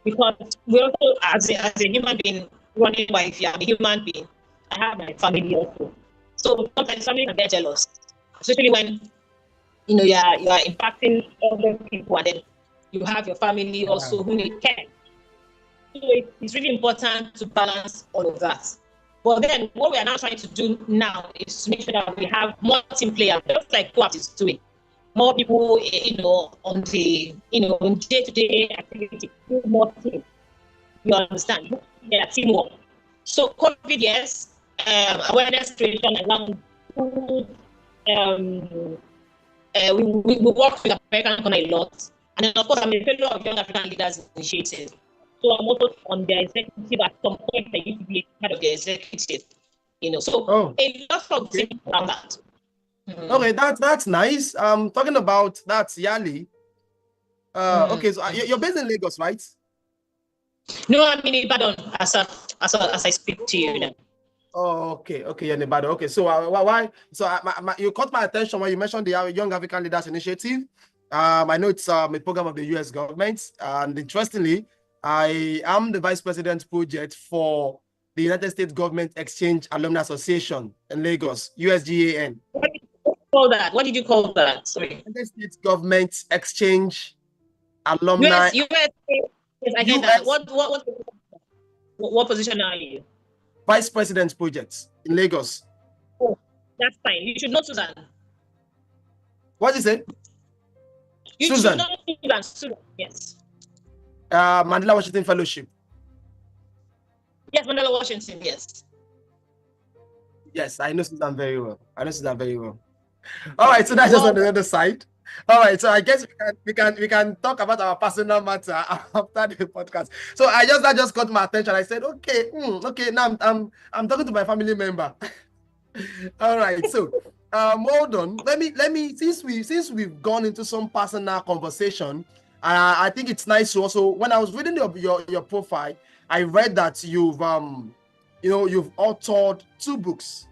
because we also, as a human being running Wi-Fi, I'm a human being. I have my family also. So sometimes family can get jealous, especially when you are impacting other people, and then you have your family also who need care. So it's really important to balance all of that. But then what we are now trying to do now is to make sure that we have more team players, just like Coappt is doing. More people, on the, day-to-day activity, do more team. You understand? Yeah, teamwork. So COVID, yes, awareness creation around food. We work with American Corner a lot. And then, of course, I'm a fellow of Young African Leaders Initiative. So I'm also on their executive at some point. I used to be part of the executive. So a lot of things around that. Okay, that's nice. Talking about that, Yali. Okay, so you're based in Lagos, right? No, I'm in Ibadan as I speak to you now. Oh, okay, you're in Ibadan. Okay, so why? So you caught my attention when you mentioned the Young African Leaders Initiative. I know it's a program of the U.S. government, and interestingly, I am the Vice President project for the United States Government Exchange Alumni Association in Lagos, USGAN. What did you call that? What did you call that? Sorry. United States Government Exchange Alumni. Yes, I get that. What position are you? Vice President project in Lagos. Oh, that's fine. You should know Susan. What is it? You should know Susan. Yes. Mandela Washington Fellowship. Yes, Mandela Washington. Yes. Yes, I know Susan very well. All right, so that's just on the other side. All right, so I guess we can talk about our personal matter after the podcast. So that just caught my attention. I said, okay, now I'm talking to my family member. All right, so hold on. Let me since we've gone into some personal conversation, I think it's nice to also, when I was reading your profile, I read that you've authored two books.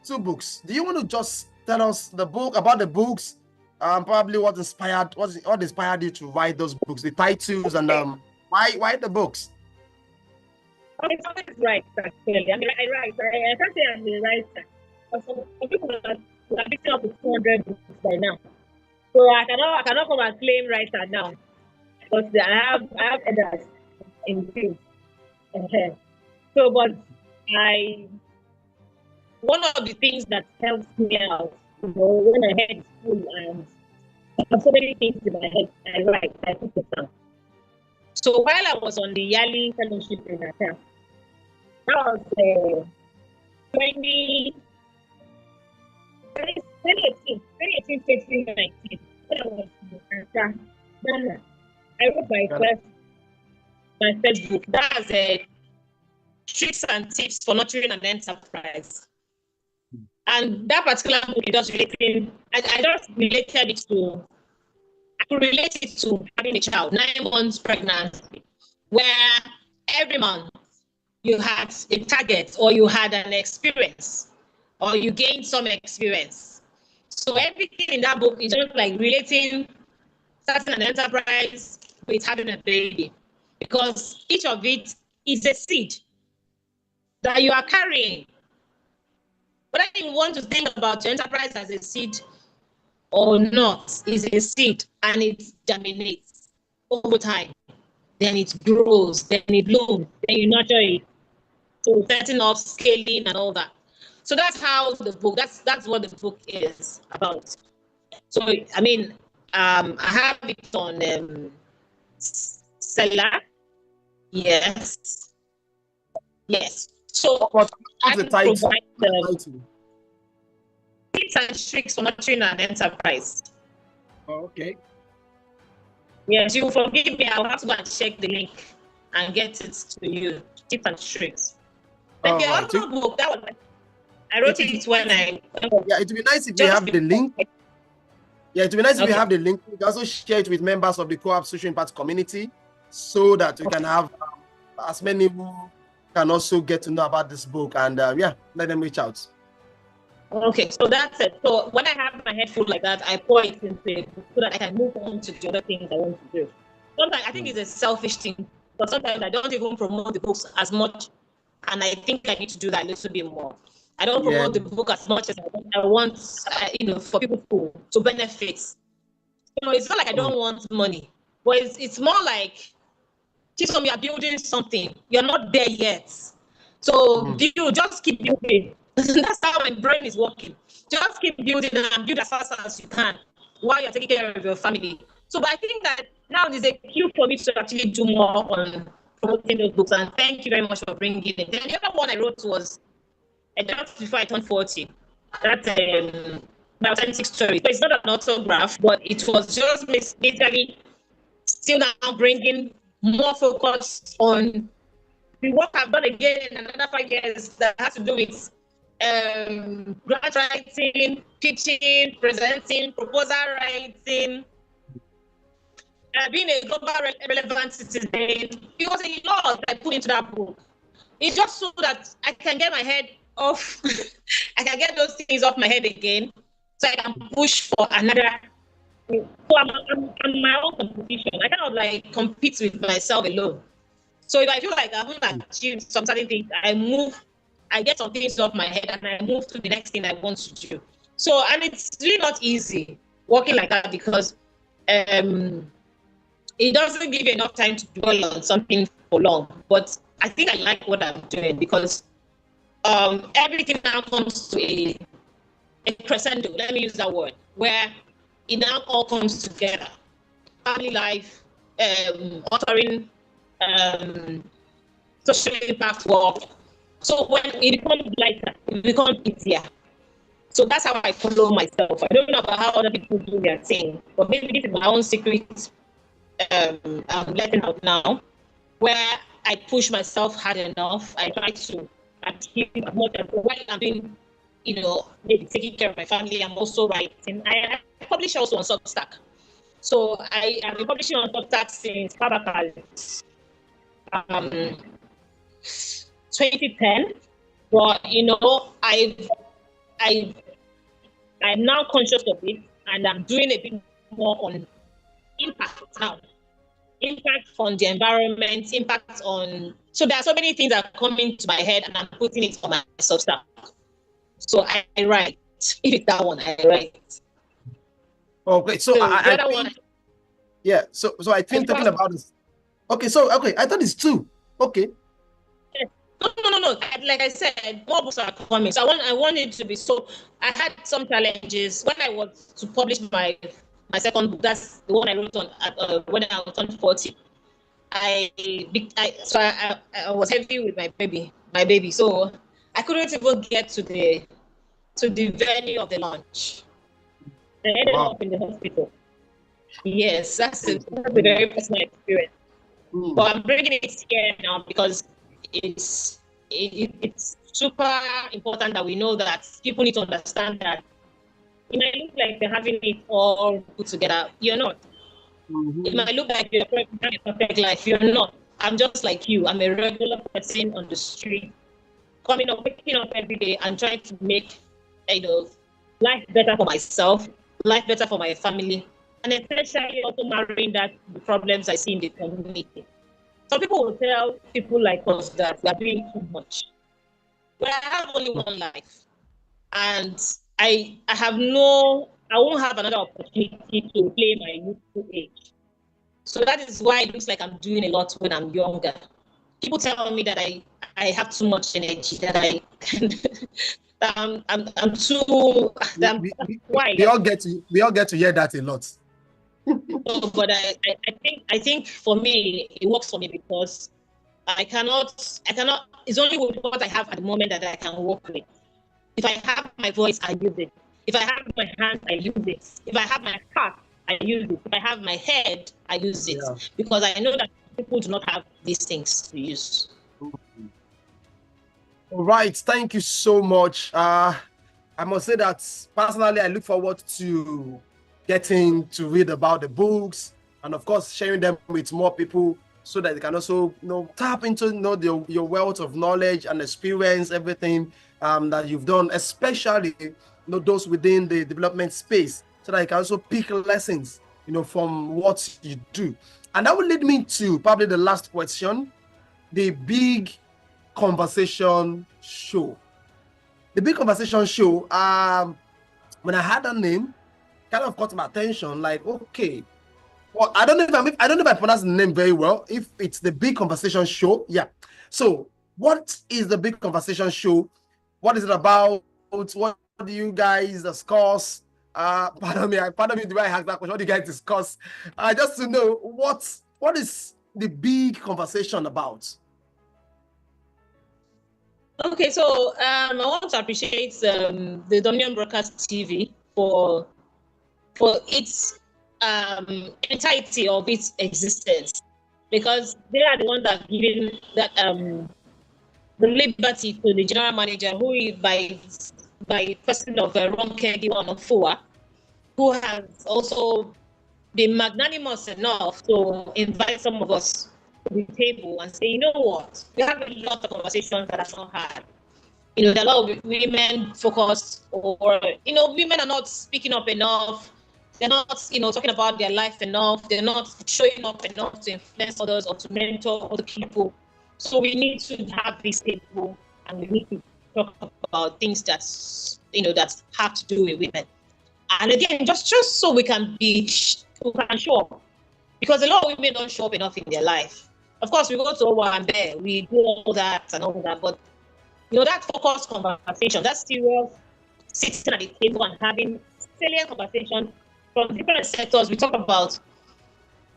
Do you want to just tell us about the books? Probably what inspired you to write those books, the titles, and why the books? It's always right, actually. I write. I can't say I'm a writer. Some people are picking up to 200 books by now. So I cannot come and claim writer now. But I have editors in the field. So, but one of the things that helps me out, when I head school and I have so many things in my head, I write, I put it down. So while I was on the yearly fellowship in Accra, that was 2018, 2019, when I was in Accra, Ghana, I wrote my first book. That's Tricks and Tips for Nurturing an Enterprise. And that particular book is just relating, I just related it to, I could relate it to having a child, 9 months pregnancy, where every month you had a target or you had an experience or you gained some experience. So everything in that book is just like relating starting an enterprise with having a baby, because each of it is a seed that you are carrying. Whether you want to think about your enterprise as a seed or not, is a seed, and it germinates over time. Then it grows, then it blooms, then you nurture it. So setting up, scaling, and all that. So that's how the book. That's what the book is about. So I mean, I have it on Seller. Yes, yes. So What's I the title? provide tips and tricks for nurturing an enterprise. Oh, okay. Yes, you forgive me. I'll have to go and check the link and get it to you. Tips and tricks. But the Right. other book that was, I wrote it when I. Yeah, it would be nice if we have the link. Yeah, it would be nice if we have the link. We can also share it with members of the Coappt social impact community, so that we can have as many who can also get to know about this book, and yeah, let them reach out. Okay, so that's it. So when I have my head full like that, I pour it into it so that I can move on to the other things I want to do. Sometimes I think it's a selfish thing, but sometimes I don't even promote the books as much, and I think I need to do that a little bit more. I don't promote the book as much as I want, for people to benefit. It's not like I don't want money, but it's more like, Chisom, you're building something. You're not there yet. So you just keep building. That's how my brain is working. Just keep building and build as fast as you can while you're taking care of your family. So, but I think that now is a cue for me to actually do more on promoting those books. And thank you very much for bringing it. Then the other one I wrote was just before I turned 40. That's my authentic story. So it's not an autograph, but it was just basically still now bringing more focus on the work I've done again in another 5 years that has to do with grant writing, pitching, presenting, proposal writing, being a global relevant citizen. It was a lot I put into that book. It's just so that I can get my head off, I can get those things off my head again, so I can push for another. So I'm my own competition. I kind of like compete with myself alone. So if I feel like I haven't achieved some certain things, I get some things off my head and I move to the next thing I want to do. So, and it's really not easy working like that, because it doesn't give you enough time to dwell on something for long. But I think I like what I'm doing, because everything now comes to a crescendo, let me use that word, where it now all comes together. Family life, authoring, social impact work. So when it becomes lighter, it becomes easier. So that's how I follow myself. I don't know about how other people do their thing, but maybe this is my own secret I'm letting out now, where I push myself hard enough. I try to achieve as much as while I'm doing, maybe taking care of my family. I'm also writing. I publish also on Substack. So I have been publishing on Substack since probably 2010. But I'm now conscious of it, and I'm doing a bit more on impact now. Impact on the environment, impact on. So there are so many things that are coming to my head, and I'm putting it on my Substack. So I write. If it's that one, I write. Okay, so I think, one. Yeah, so I think talking about this. Okay, I thought it's 2. Okay. No. Like I said, more books are coming. So I want it to be so. I had some challenges when I was to publish my second book. That's the one I wrote on when I was on 40. I was heavy with my baby. So I couldn't even get to the venue of the launch. I ended up in the hospital. Yes, that's a very personal experience. But I'm bringing it here now because it's super important that we know that people need to understand that it might look like they're having it all put together. You're not. It might look like you're having a perfect life. You're not. I'm just like you. I'm a regular person on the street, waking up every day and trying to make, life better for myself, life better for my family, and essentially also marrying that the problems I see in the community. Some people will tell people like us that we are doing too much. But I have only one life, and I won't have another opportunity to play my youthful age. So that is why it looks like I'm doing a lot when I'm younger. People tell me that I have too much energy, that I can, that I'm too, that why? We all get to hear that a lot. No, but I think for me it works for me because I cannot. It's only with what I have at the moment that I can work with. If I have my voice, I use it. If I have my hands, I use it. If I have my heart, I use it. If I have my head, I use it. Yeah. Because I know that people do not have these things to use. All right, thank you so much. I must say that personally, I look forward to getting to read about the books and, of course, sharing them with more people so that they can also, tap into, your wealth of knowledge and experience, everything that you've done, especially, those within the development space, so that you can also pick lessons, from what you do. And that will lead me to probably the last question, the big conversation show. The big conversation show, when I had that name, kind of caught my attention. Like, okay, well, I don't know if I pronounce the name very well. If it's the big conversation show, yeah. So, what is the big conversation show? What is it about? What do you guys discuss? Pardon me the way I asked that question. What do you guys discuss? Just to know what is the big conversation about? Okay, so I want to appreciate the Dominion Broadcast TV for its entirety of its existence, because they are the ones that are giving that the liberty to the general manager, who is by person of Ronke Giwanofua, who has also been magnanimous enough to invite some of us to the table and say, you know what, we have a lot of conversations that are not had. There are a lot of women focused, or women are not speaking up enough. They're not, talking about their life enough. They're not showing up enough to influence others or to mentor other people. So we need to have this table, and we need to talk about things that have to do with women. And again, just so we can show up, because a lot of women don't show up enough in their life. Of course, we go to over and there, we do all that and all that, but that focused conversation, that serious sitting at the table and having salient conversation from different sectors. We talk about,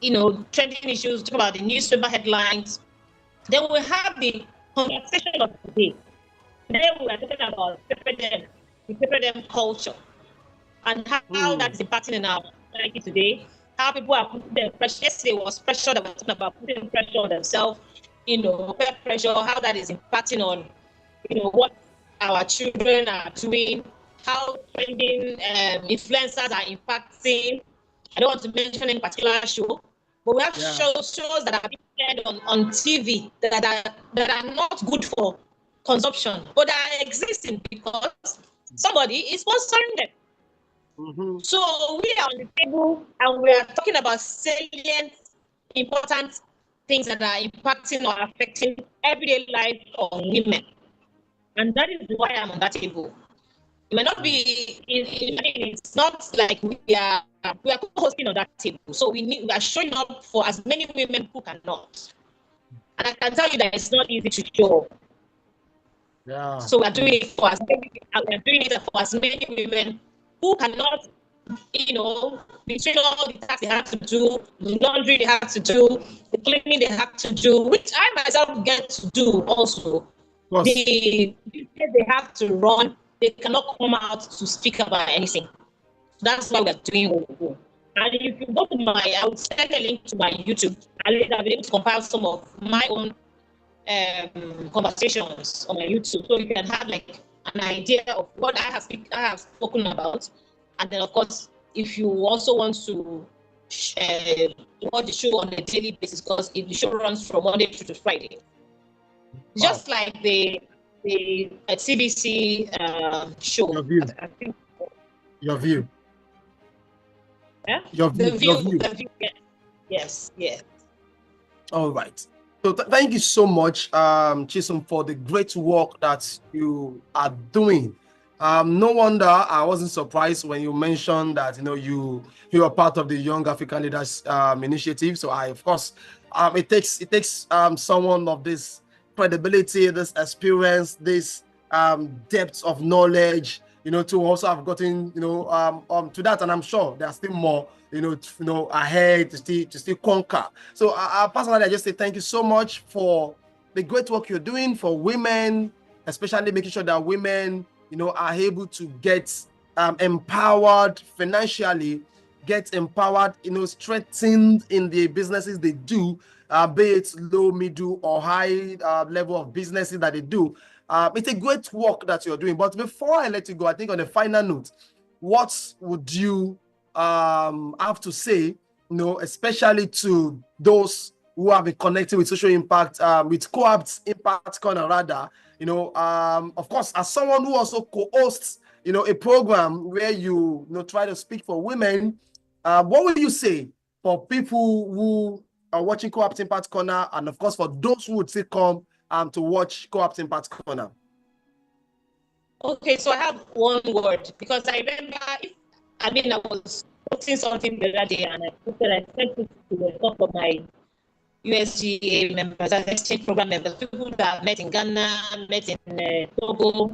trending issues, talk about the newspaper headlines. Then we have the conversation of the day. Then we are talking about the them culture, and how that's impacting in our society today. How people are putting the pressure. Yesterday was pressure that we're talking about, putting pressure on themselves, peer pressure, how that is impacting on what our children are doing, how trending influencers are impacting. I don't want to mention any particular show, but we have shows that are being aired on TV that are not good for consumption, but are existing because somebody is sponsoring them. Mm-hmm. So we are on the table and we are talking about salient, important things that are impacting or affecting everyday life of women. And that is why I'm on that table. It might not be, it's not like we are hosting on that table. So we are showing up for as many women who cannot. And I can tell you that it's not easy to show up. Yeah. So we are doing it for as many women who cannot, between all the tasks they have to do, the laundry they have to do, the cleaning they have to do, which I myself get to do also. They have to run, they cannot come out to speak about anything. That's why we're doing what we do. And if you go to I will send a link to my YouTube. I'll be able to compile some of my own conversations on my YouTube, so you can have like an idea of what I have spoken about. And then, of course, if you also want to watch the show on a daily basis, because the show runs from Monday to Friday. Just like the CBC show. I think Your view. Yeah? Your view. Your view. The view, yes. All right. So thank you so much, Chisom, for the great work that you are doing. No wonder I wasn't surprised when you mentioned that you are part of the Young African Leaders Initiative. So of course, it takes someone of this credibility, this experience, this depth of knowledge, to also have gotten to that, and I'm sure there are still more ahead to still conquer. So personally, I just say thank you so much for the great work you're doing for women, especially making sure that women are able to get empowered financially, get empowered, strengthened in the businesses they do, be it low, middle, or high level of businesses that they do. It's a great work that you're doing. But before I let you go, I think on a final note, what would you have to say, especially to those who have been connected with social impact, with Coappt Impact Corner, rather, of course, as someone who also co-hosts, a program where you try to speak for women, what will you say for people who are watching Coappt Impact Corner, and of course for those who would still come to watch Coappt Impact Corner? Okay, so I have one word, because I remember, I was posting something the other day, and I sent it to a couple of my USGA members, exchange program members, people that met in Ghana, met in Togo,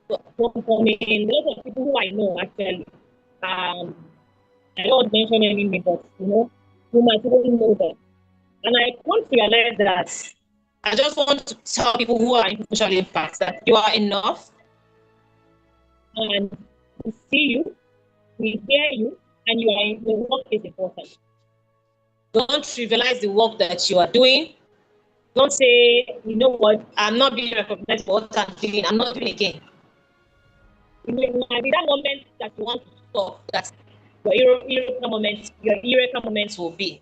a lot of people who I know actually. I don't mention any name, but who might even know them. And I want to realize that I just want to tell people who are in social impact that you are enough, and we see you, we hear you, and you are in the work is important. Don't trivialize the work that you are doing. Don't say, you know what, I'm not being recognized for what I'm doing, I'm not doing again. It might be that moment that you want to stop, that your eureka moments will be.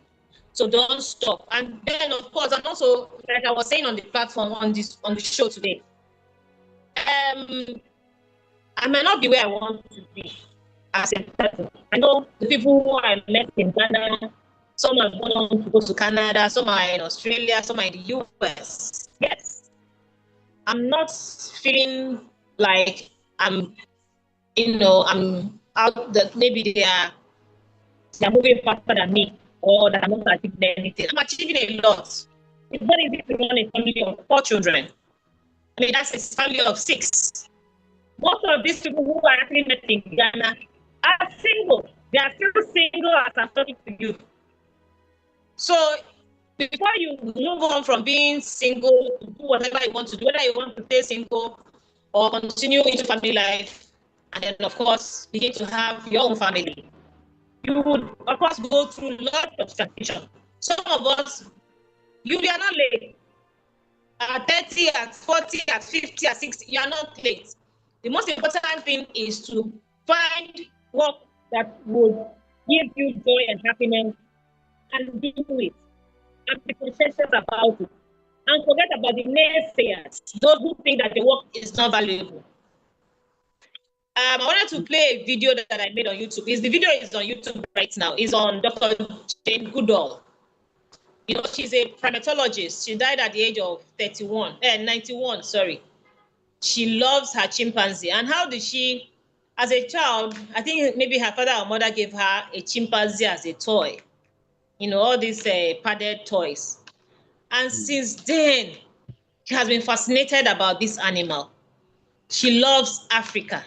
So don't stop. And then, of course, and also, like I was saying on the platform on the show today, I might not be where I want to be as a person. I know the people who I met in Ghana, some have gone on to go to Canada, some are in Australia, some are in the US. Yes. I'm not feeling like I'm out that maybe they're moving faster than me, or that I'm not achieving anything. I'm achieving a lot. It's not easy to run a family of 4 children. That's a family of 6. Most of these people who are actually met in Ghana are single. They are still single as I'm talking to you. So before you move on from being single to do whatever you want to do, whether you want to stay single or continue into family life, and then of course begin to have your own family, you would of course go through lots of transition. Some of us, you are not late. At 30, at 40, at 50, at 60, you are not late. The most important thing is to find work that would give you joy and happiness, and do it. And be conscious about it. And forget about the naysayers, those who think that the work is not valuable. I wanted to play a video that I made on YouTube. The video is on YouTube right now. It's on Dr. Jane Goodall. She's a primatologist. She died at the age of 91, sorry. She loves her chimpanzee. And how did she, as a child, I think maybe her father or mother gave her a chimpanzee as a toy. All these padded toys. And since then, she has been fascinated about this animal. She loves Africa.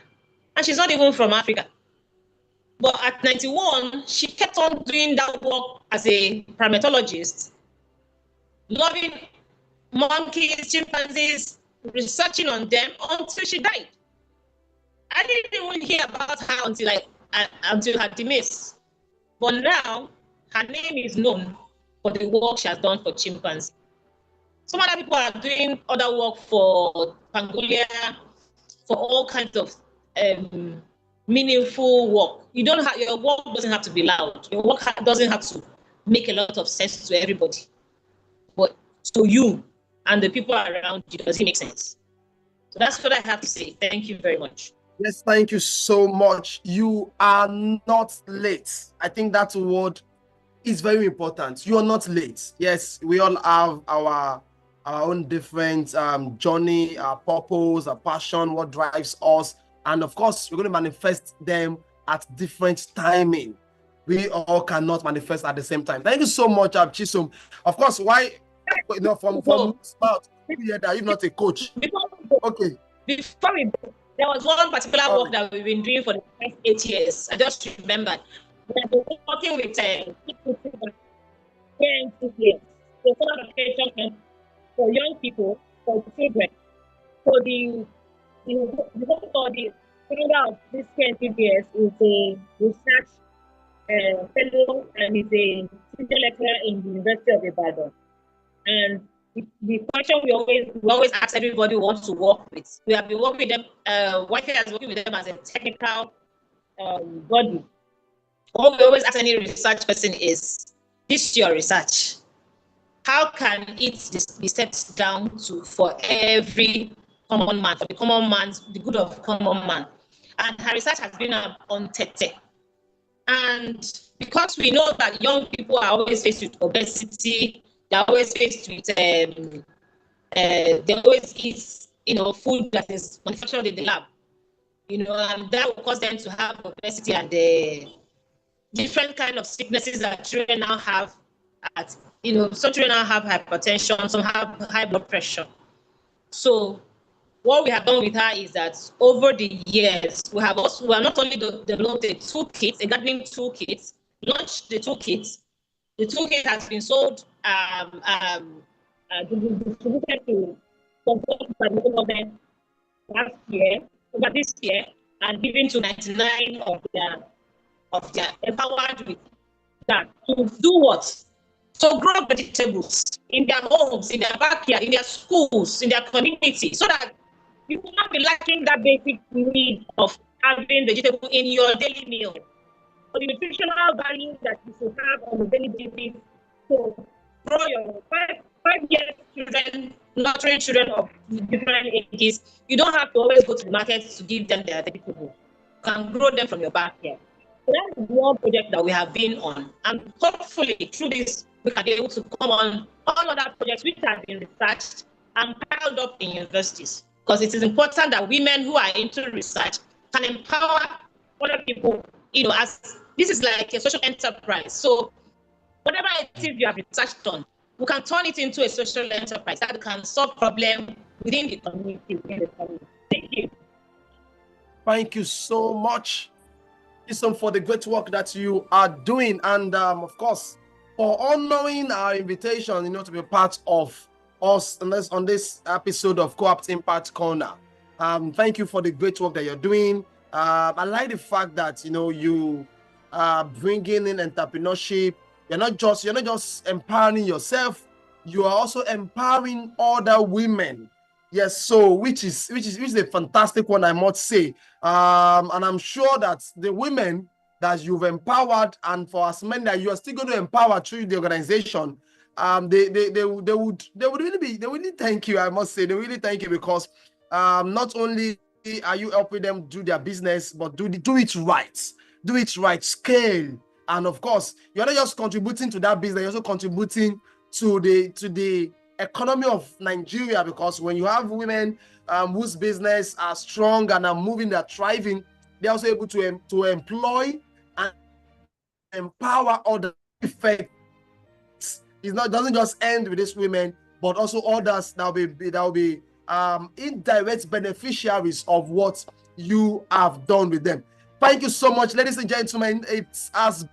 And she's not even from Africa. But at 91, she kept on doing that work as a primatologist, loving monkeys, chimpanzees, researching on them until she died. I didn't even hear about her until her demise. But now, her name is known for the work she has done for chimpanzees. Some other people are doing other work for Pangolia, for all kinds of meaningful work. Your work doesn't have to be loud. Your work doesn't have to make a lot of sense to everybody. But to you and the people around you, does it make sense? So that's what I have to say. Thank you very much. Yes, thank you so much. You are not late. I think that word is very important. You are not late. Yes, we all have our own different journey, our purpose, our passion, what drives us, and of course, we're going to manifest them at different timing. We all cannot manifest at the same time. Thank you so much, Chisom. Of course, why from So mouth, you hear that you're not a coach. before we go, Okay. before we go, there was one particular All work right. that we've been doing for the past 8 years. I just remembered. We have been working with people for 20 years. So summer vacation camp for young people, for children. So the work for the founder of this 20 years is a research fellow and is a senior lecturer in the University of Ibadan. And the question we always ask everybody who wants to work with. We have been working with them. YK has working with them as a technical body. What we always ask any research person is, this your research. How can it be set down to for every common man, for the common man's the good of common man? And her research has been on Tete. And because we know that young people are always faced with obesity, they're always faced with they always eat food that is manufactured in the lab, and that will cause them to have obesity and different kind of sicknesses that children now have. At some children now have hypertension, some have high blood pressure. So what we have done with her is that over the years, we have not only developed a toolkit, a gardening toolkit, launched the toolkit. The toolkit has been sold, distributed to some by the government last year, over this year, and given to 99 of their empowered with that to do what? To grow vegetables in their homes, in their backyard, in their schools, in their community, so that you will not be lacking that basic need of having vegetable in your daily meal. So the nutritional value that you should have on a daily basis to grow your five years children, nurturing children of different ages. You don't have to always go to the market to give them their vegetables. You can grow them from your backyard. So that is one project that we have been on. And hopefully through this, we can be able to come on all other projects which have been researched and piled up in universities. Because it is important that women who are into research can empower other people, as this is like a social enterprise. So whatever it is you have researched on, we can turn it into a social enterprise that can solve problems within the community. Thank you. Thank you so much, Chisom, for the great work that you are doing, and of course, for honoring our invitation, to be part of us on this episode of Coappt Impact Corner. Thank you for the great work that you're doing. I like the fact that you are bringing in entrepreneurship. You're not just empowering yourself. You are also empowering other women. Yes, so which is a fantastic one, I must say. And I'm sure that the women that you've empowered, and for as many that you are still going to empower through the organization, they really thank you. I must say, they really thank you, because not only are you helping them do their business, but do it right, scale, and of course, you're not just contributing to that business, you're also contributing to the economy of Nigeria, because when you have women whose business are strong and are moving, they're thriving, they're also able to employ and empower other effects. Doesn't just end with these women, but also others that will be indirect beneficiaries of what you have done with them. Thank you so much, ladies and gentlemen. It has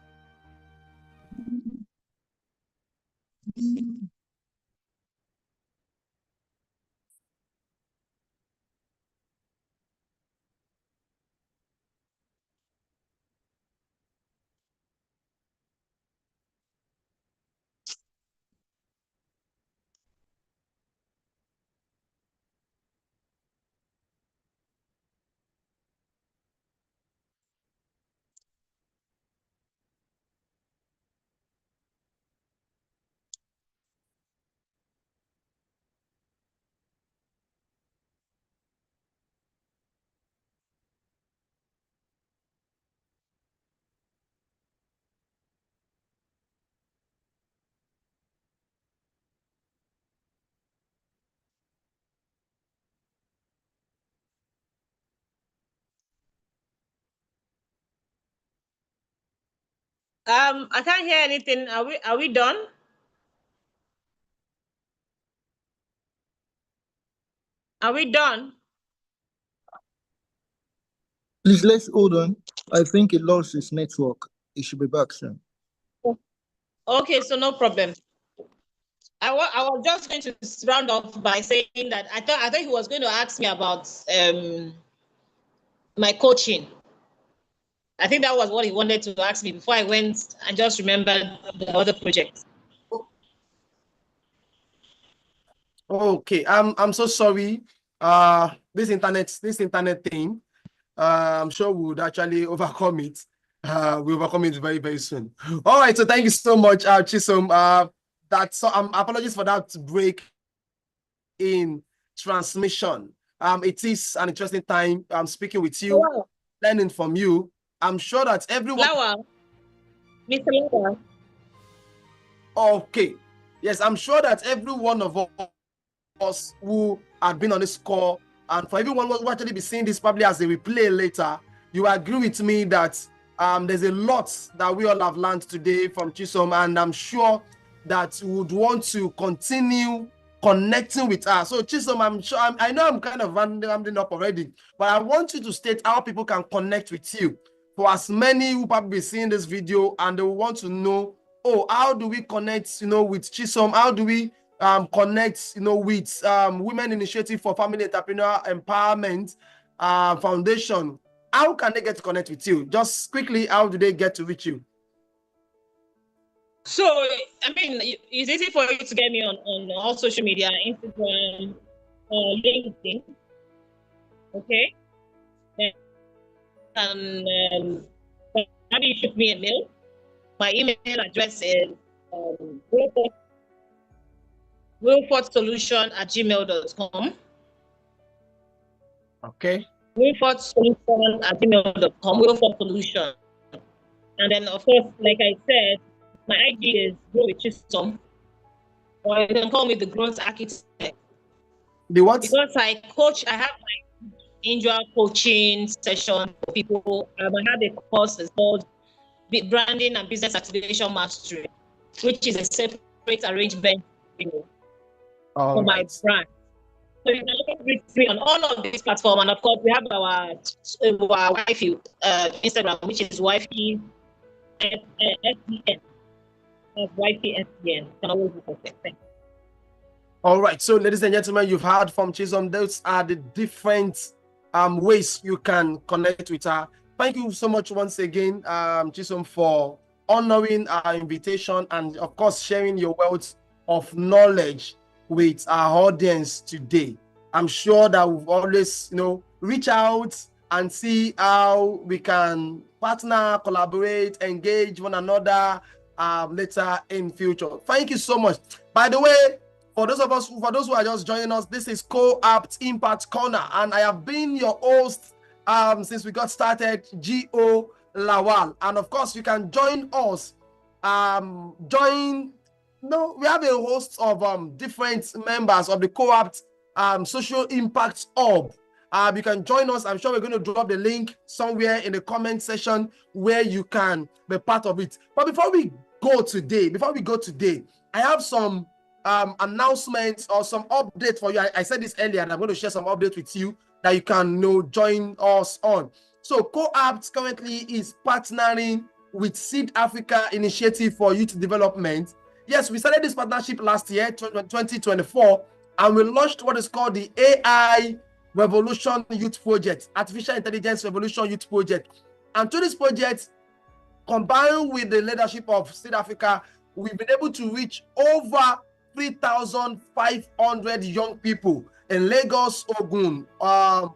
I can't hear anything. Are we done? Are we done? Please, let's hold on. I think it lost its network. It should be back soon. Okay, so no problem. I was just going to round off by saying that I thought he was going to ask me about my coaching. I think that was what he wanted to ask me before I went and just remembered the other project. Okay, I'm so sorry. This internet thing. I'm sure we would actually overcome it. We overcome it very, very soon. All right, so thank you so much, Chisom. Apologies for that break in transmission. It is an interesting time. I'm speaking with you, learning from you. I'm sure that everyone. Mr. Lawal. Okay, yes, I'm sure that every one of us who had been on this call, and for everyone who will actually be seeing this probably as a replay later, you agree with me that there's a lot that we all have learned today from Chisom, and I'm sure that we would want to continue connecting with us. So Chisom, I know I'm kind of rounding up already, but I want you to state how people can connect with you. For as many who probably be seeing this video and they will want to know, oh, how do we connect, with Chisom? How do we connect, with Women Initiative for Family Entrepreneur Empowerment Foundation? How can they get to connect with you? Just quickly, how do they get to reach you? So, I mean, it's easy for you to get me on all social media, Instagram, LinkedIn. Okay. And maybe you shoot me a mail. My email address is wilfordsolution@gmail.com. Okay. wilfordsolution@gmail.com. Wilford Solution. And then, of course, like I said, my IG is Grow with Chisom, or you can call me the Growth Architect. The what? Because I have my individual coaching session for people. I have a course that's called Branding and Business Activation Mastery, which is a separate arrangement for my brand. So you can reach me on all of these platforms, and of course we have our wifey Instagram, which is wifey SDN. Wifey SDN. Can always be perfect. All right, so ladies and gentlemen, you've heard from Chisom. Those are the different ways you can connect with her. Thank you so much once again, Chisom, for honoring our invitation and, of course, sharing your wealth of knowledge with our audience today. I'm sure that we've always, reach out and see how we can partner, collaborate, engage one another later in future. Thank you so much. By the way, for those who are just joining us, this is Coappt Impact Corner, and I have been your host since we got started, G.O. Lawal. And of course, you can join us. We have a host of different members of the Coappt Social Impact Hub. You can join us. I'm sure we're going to drop the link somewhere in the comment section where you can be part of it. But before we go today, I have some announcements or some updates for you. I said this earlier, and I'm going to share some updates with you that you can join us on. So Coappt currently is partnering with Seed Africa Initiative for Youth Development. Yes, we started this partnership last year, 2024, and we launched what is called the AI Revolution Youth Project, Artificial Intelligence Revolution Youth Project. And through this project, combined with the leadership of Seed Africa, we've been able to reach over 3,500 young people in Lagos, Ogun,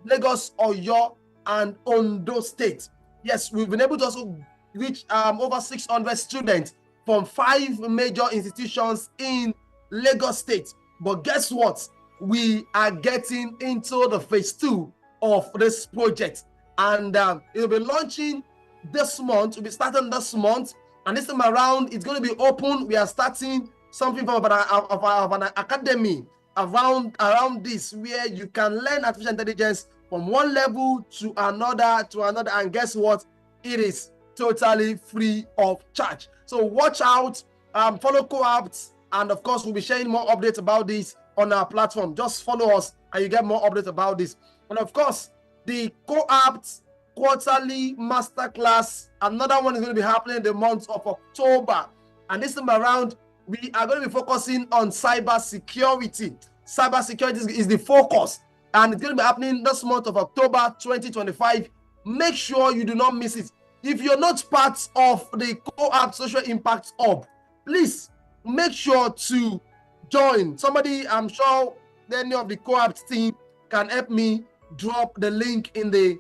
Lagos, Oyo, and Ondo State. Yes, we've been able to also reach over 600 students from 5 major institutions in Lagos State. But guess what? We are getting into the phase 2 of this project, and it'll be launching this month. We'll be starting this month, and this time around, it's going to be open. We are starting something from an academy around this, where you can learn artificial intelligence from one level to another, and guess what? It is totally free of charge. So watch out, follow Coappt, and of course, we'll be sharing more updates about this on our platform. Just follow us and you get more updates about this. And of course, the Coappt quarterly masterclass, another one is going to be happening in the month of October. And this time around, we are going to be focusing on cyber security. Cyber security is the focus, and it's going to be happening this month of October 2025. Make sure you do not miss it. If you're not part of the Coappt Social Impact Hub, please make sure to join. Somebody, I'm sure any of the Coappt team can help me drop the link in the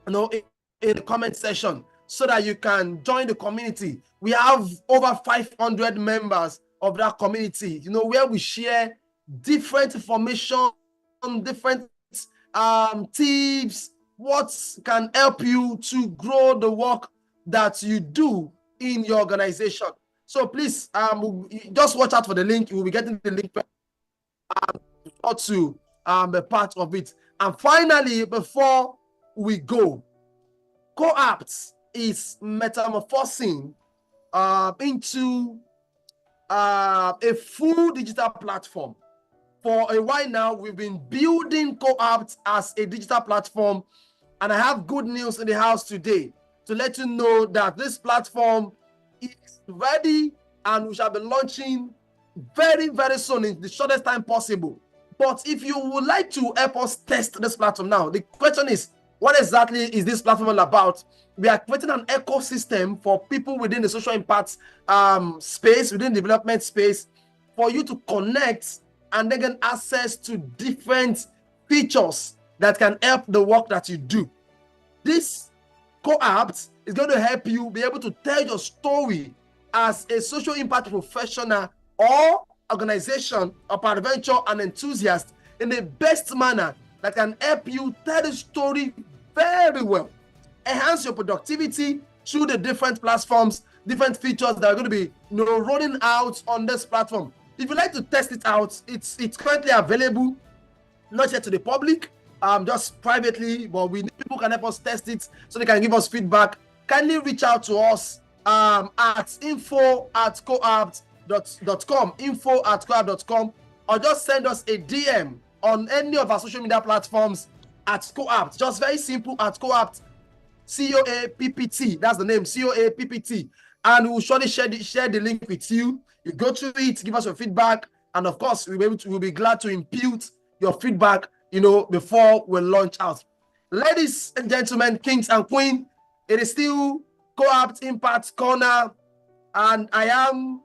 in the comment section so that you can join the community. We have over 500 members of that community, where we share different information, different tips, what can help you to grow the work that you do in your organization. So please, just watch out for the link. You will be getting the link to be part of it. And finally, before we go, Coappt is metamorphosing into a full digital platform. For a while now, we've been building Coappt as a digital platform, and I have good news in the house today to let you know that this platform is ready and we shall be launching very, very soon in the shortest time possible. But if you would like to help us test this platform now, the question is, what exactly is this platform all about? We are creating an ecosystem for people within the social impact space, within the development space, for you to connect and then get access to different features that can help the work that you do. This Coappt is going to help you be able to tell your story as a social impact professional or organization or peradventure an enthusiast in the best manner that can help you tell the story very well, enhance your productivity through the different platforms, different features that are going to be rolling out on this platform. If you'd like to test it out, it's currently available, not yet to the public, just privately, but people can help us test it so they can give us feedback. Kindly reach out to us at info@coappt.com, info@coappt.com, or just send us a DM on any of our social media platforms at Coappt. Just very simple, at Coappt, Coappt. That's the name, Coappt. And we'll surely share the link with you. You go through it, give us your feedback, and of course, we'll be glad to impute your feedback, before we launch out. Ladies and gentlemen, kings and queens, it is still Coappt Impact Corner, and I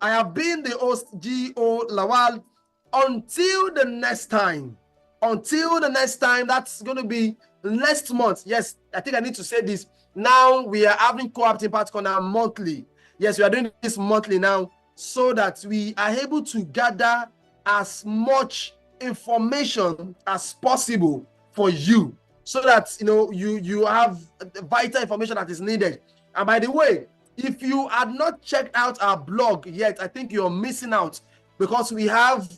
have been the host, G.O. Lawal. Until the next time, that's going to be next month. Yes, I think I need to say this. Now we are having Coappt Impact Corner monthly. Yes, we are doing this monthly now so that we are able to gather as much information as possible for you, so that you have the vital information that is needed. And by the way, if you had not checked out our blog yet, I think you're missing out, because we have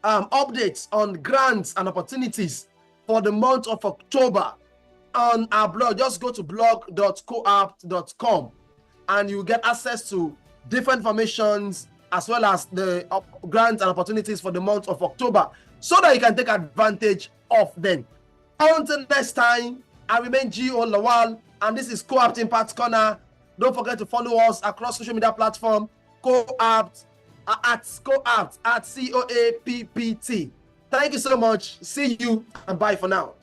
updates on grants and opportunities for the month of October on our blog. Just go to blog.coappt.com and you get access to different informations as well as the grants and opportunities for the month of October, so that you can take advantage of them. Until next time, I remain G.O. Lawal, and this is Coappt Impact Corner. Don't forget to follow us across social media platform, Coappt, at Coappt, at Coappt. Thank you so much. See you and bye for now.